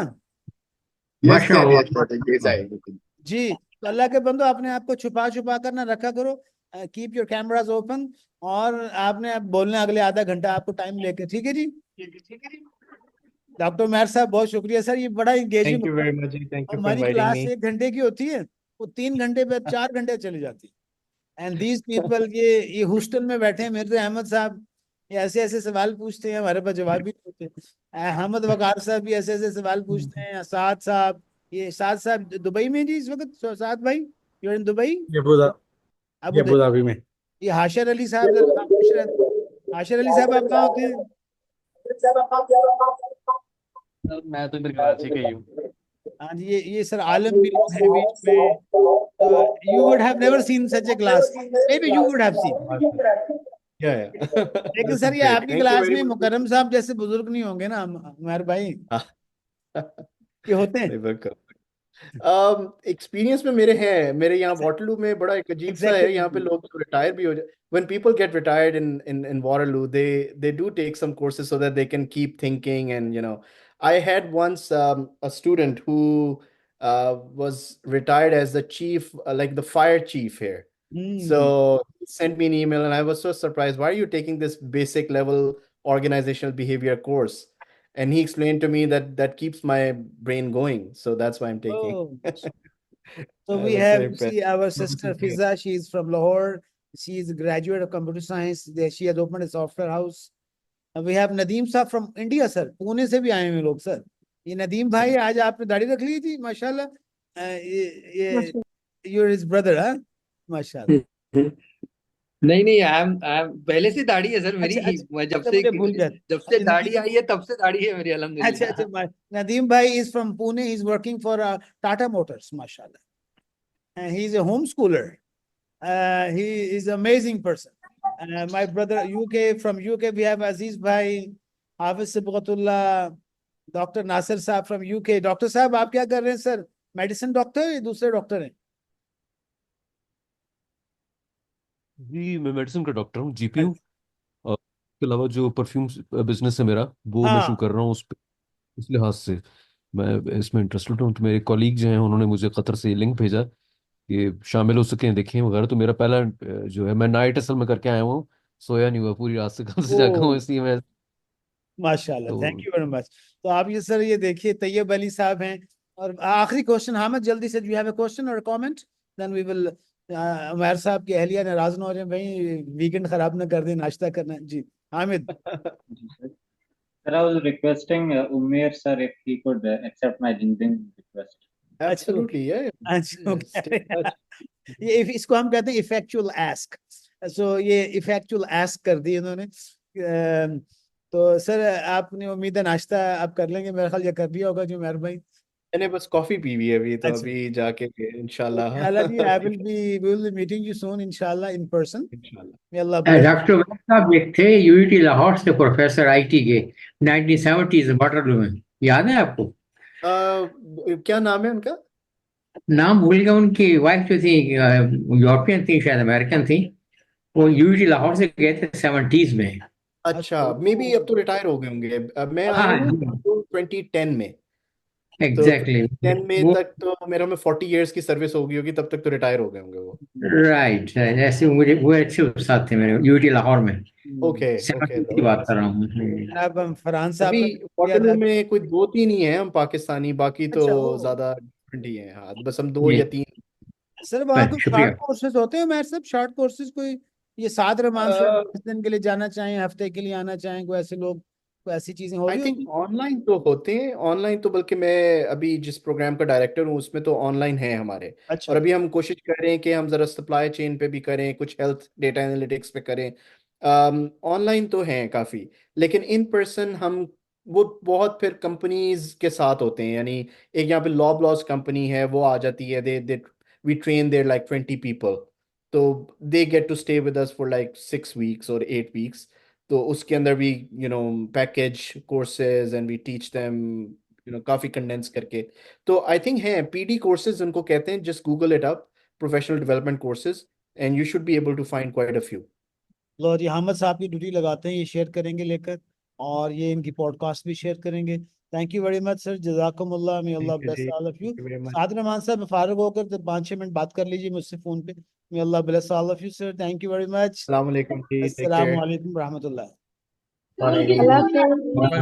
Yes sir, माशाअल्लाह। Yes sir, जैसा है। जी। तो अल्लाह के बंदो अपने आप को छुपा छुपा कर ना रखा करो। कीप योर कैमराज ओपन, और आपने अब बोलना अगले आधा घंटा आपको टाइम लेके, ठीक है जी? डॉक्टर उमैर साहब बहुत शुक्रिया सर, ये बड़ा एंगेजिंग Thank you होता है। very much. Thank you for हमारी inviting क्लास me. 1 घंटे की होती है, वो 3 घंटे पे 4 घंटे चली जाती है। एंड दीज पीपल, ये हॉस्टल में बैठे हैं मिर्जा अहमद साहब, ये ऐसे ऐसे सवाल पूछते हैं, हमारे पास जवाब भी नहीं होते। अहमद वकार साहब भी ऐसे ऐसे सवाल पूछते हैं। साद साहब, ये साद साहब दुबई में जी इस वक्त। साद भाई, यू इन दुबई? ये अबू अबू धाबी। धाबी में। ये हाशिर अली साहब जरा खामोश रहते हैं। हाशिर अली साहब आप कहाँ होते हैं? मैं तो इधर कराची का ही हूँ। हाँ जी, ये सर आलम भी लोग हैं बीच में। तो you would have never seen such A class, may be you would have seen. Yeah. लेकिन This सर is ये great. आपकी Thank you क्लास very में much. मुकर्रम साहब जैसे बुजुर्ग नहीं होंगे ना उमर भाई? ये होते हैं। नहीं, बिल्कुल। एक्सपीरियंस में मेरे यहाँ वाटरलू में बड़ा एक अजीब सा है। यहाँ पे एग्जैक्टली। लोग रिटायर भी हो जाए, when people get retired in Waterloo, they do take some courses so that they can keep thinking. And I had once a student who was retired as the chief, like the fire chief here. So he sent me an email, and I was so surprised. Why are you taking this basic level organizational behavior course? And he explained to me that keeps my brain going. So that's why I'm taking. Oh, so I we was so have, impressed. see, our No, this sister is great. Fiza. She is from Lahore. She is a graduate of computer science. She has opened a software house. And we have Nadeem साहब from India, sir. Pune से भी आए हुए लोग sir. ये नदीम भाई, आज आपने दाढ़ी रख ली थी माशाल्लाह। ये you're his brother, हाँ? माशाल्लाह। नहीं नहीं, आई एम पहले से दाढ़ी है सर मेरी। अच्छा अच्छा मैं अच्छा, मुझे भूल गया। जब से अच्छा दाढ़ी आई है तब से दाढ़ी है मेरी, अच्छा अल्हम्दुलिल्लाह। अच्छा, Nadeem bhai is from Pune. He's working for Tata Motors, mashallah. And he's a homeschooler. He is an amazing person. My brother UK, from UK we have Aziz bhai, Hafiz Sibghatullah, Dr. Nasir साहब from UK. Doctor साहब आप क्या कर रहे हैं sir? Medicine doctor या दूसरे doctor हैं? जी मैं मेडिसिन का डॉक्टर हूँ, जीपी हूँ। इसके अलावा जो परफ्यूम बिजनेस है मेरा, वो मैं शुरू हाँ। कर रहा हूँ उस पे, इस लिहाज से मैं इसमें इंटरेस्टेड हूँ। तो मेरे कॉलीग जो हैं उन्होंने मुझे कतर से लिंक भेजा कि शामिल हो सकें, देखें वगैरह। तो मेरा पहला जो है, मैं नाइट असल में करके आया हूँ, सोया नहीं हुआ, पूरी रात से कम से जागा हूँ, ओ इसलिए मैं माशाल्लाह, तो थैंक यू वेरी मच। तो आप ये सर ये देखिए तैयब अली साहब हैं। और आखिरी क्वेश्चन हामिद, जल्दी से, यू हैव अ क्वेश्चन और comment, then we will. Umair Sahab की अहलिया नाराज ना हो जाए भाई, वीकेंड खराब ना कर दे, नाश्ता करना है जी। Hamid. Sir, I was requesting Umair sir if he could accept my LinkedIn request. Absolutely, yeah. अच्छा Stay in touch. ये इसको हम कहते हैं इफेक्चुअल आस्क। सो ये इफेक्चुअल आस्क कर दी इन्होंने। तो सर आपने उम्मीद है नाश्ता आप कर लेंगे, मेरा ख्याल ये कर लिया होगा जो उमैर भाई। मैंने बस कॉफी पी हुई है अभी, तो अच्छा, अभी जाके इंशाल्लाह। इंशाल्लाह जी, we will be meeting you soon इंशाल्लाह in person. इंशाल्लाह। May Allah bless you. Doctor Vaid साहब एक थे यूनिटी लाहौर से, प्रोफेसर आईटी के, 1970s वाटरलू में, याद है आपको? क्या नाम है उनका? नाम भूल गया। उनकी वाइफ जो थी यूरोपियन थी, शायद अमेरिकन थी। वो यूनिटी लाहौर से गए थे 70s में। अच्छा, मे बी अब तो रिटायर हो गए होंगे। अब मैं आया हाँ हूँ 2010 में, तो एग्जैक्टली 2010 में वो, तक तो मेरा में 40 इयर्स की सर्विस हो गई होगी, तब तक तो रिटायर हो गए होंगे वो। राइट। ऐसे मुझे वो अच्छे उस्ताद थे मेरे यूनिटी लाहौर में। Okay okay. 70s की बात कर रहा हूँ। जनाब हम फरहान साहब अभी का शुक्रिया वाटरलू अदा। में कोई 2-3 ही हैं हम पाकिस्तानी, बाकी तो अच्छा, ओ ज्यादा डिफरेंट ही हैं। हाँ, बस हम 2 जी, या 3। सर वहाँ कोई शुक्रिया। शॉर्ट कोर्सेज होते हैं? मैं सब शॉर्ट कोर्सेज कोई, ये 7 रमाम से 10 दिन के लिए जाना चाहें, हफ्ते के लिए आना चाहें, कोई ऐसे लोग कोई ऐसी चीजें हो आई रही थिंक होती? ऑनलाइन तो होते हैं, ऑनलाइन तो बल्कि मैं अभी जिस प्रोग्राम का डायरेक्टर हूँ उसमें तो ऑनलाइन है हमारे। अच्छा। और अभी हम कोशिश कर रहे हैं कि हम जरा सप्लाई चेन पे भी करें, कुछ हेल्थ डेटा एनालिटिक्स पे करें। ऑनलाइन तो हैं काफ़ी, लेकिन इन पर्सन हम वो बहुत फिर कंपनीज के साथ होते हैं। यानी एक यहाँ पे लॉस कंपनी है, वो आ जाती है, they we train there like 20 people, तो they get to stay with us for like 6 weeks और 8 वीक्स। तो उसके अंदर भी package courses and we teach them काफ़ी कंडेंस करके। तो आई थिंक है पीडी कोर्सेज उनको कहते हैं, just Google it up, professional development courses, and you should be able to find quite a few. लो जी, अहमद साहब की ड्यूटी लगाते हैं, ये शेयर करेंगे लेकर, और ये इनकी पॉडकास्ट भी शेयर करेंगे। Thank you very much sir, जजाकुमुल्लाह, may Allah thank you bless जी, all of you. Thank you very much. Saad Rahman साहब, मैं फारुग होकर तो 5-6 मिनट बात कर लीजिए मुझसे फोन पे। May Allah bless all of you sir, thank you very much. अस्सलाम वालेकुम जी, टेक अस्सलाम केयर। वालेकुम रहमतुल्लाह। वालेकुम।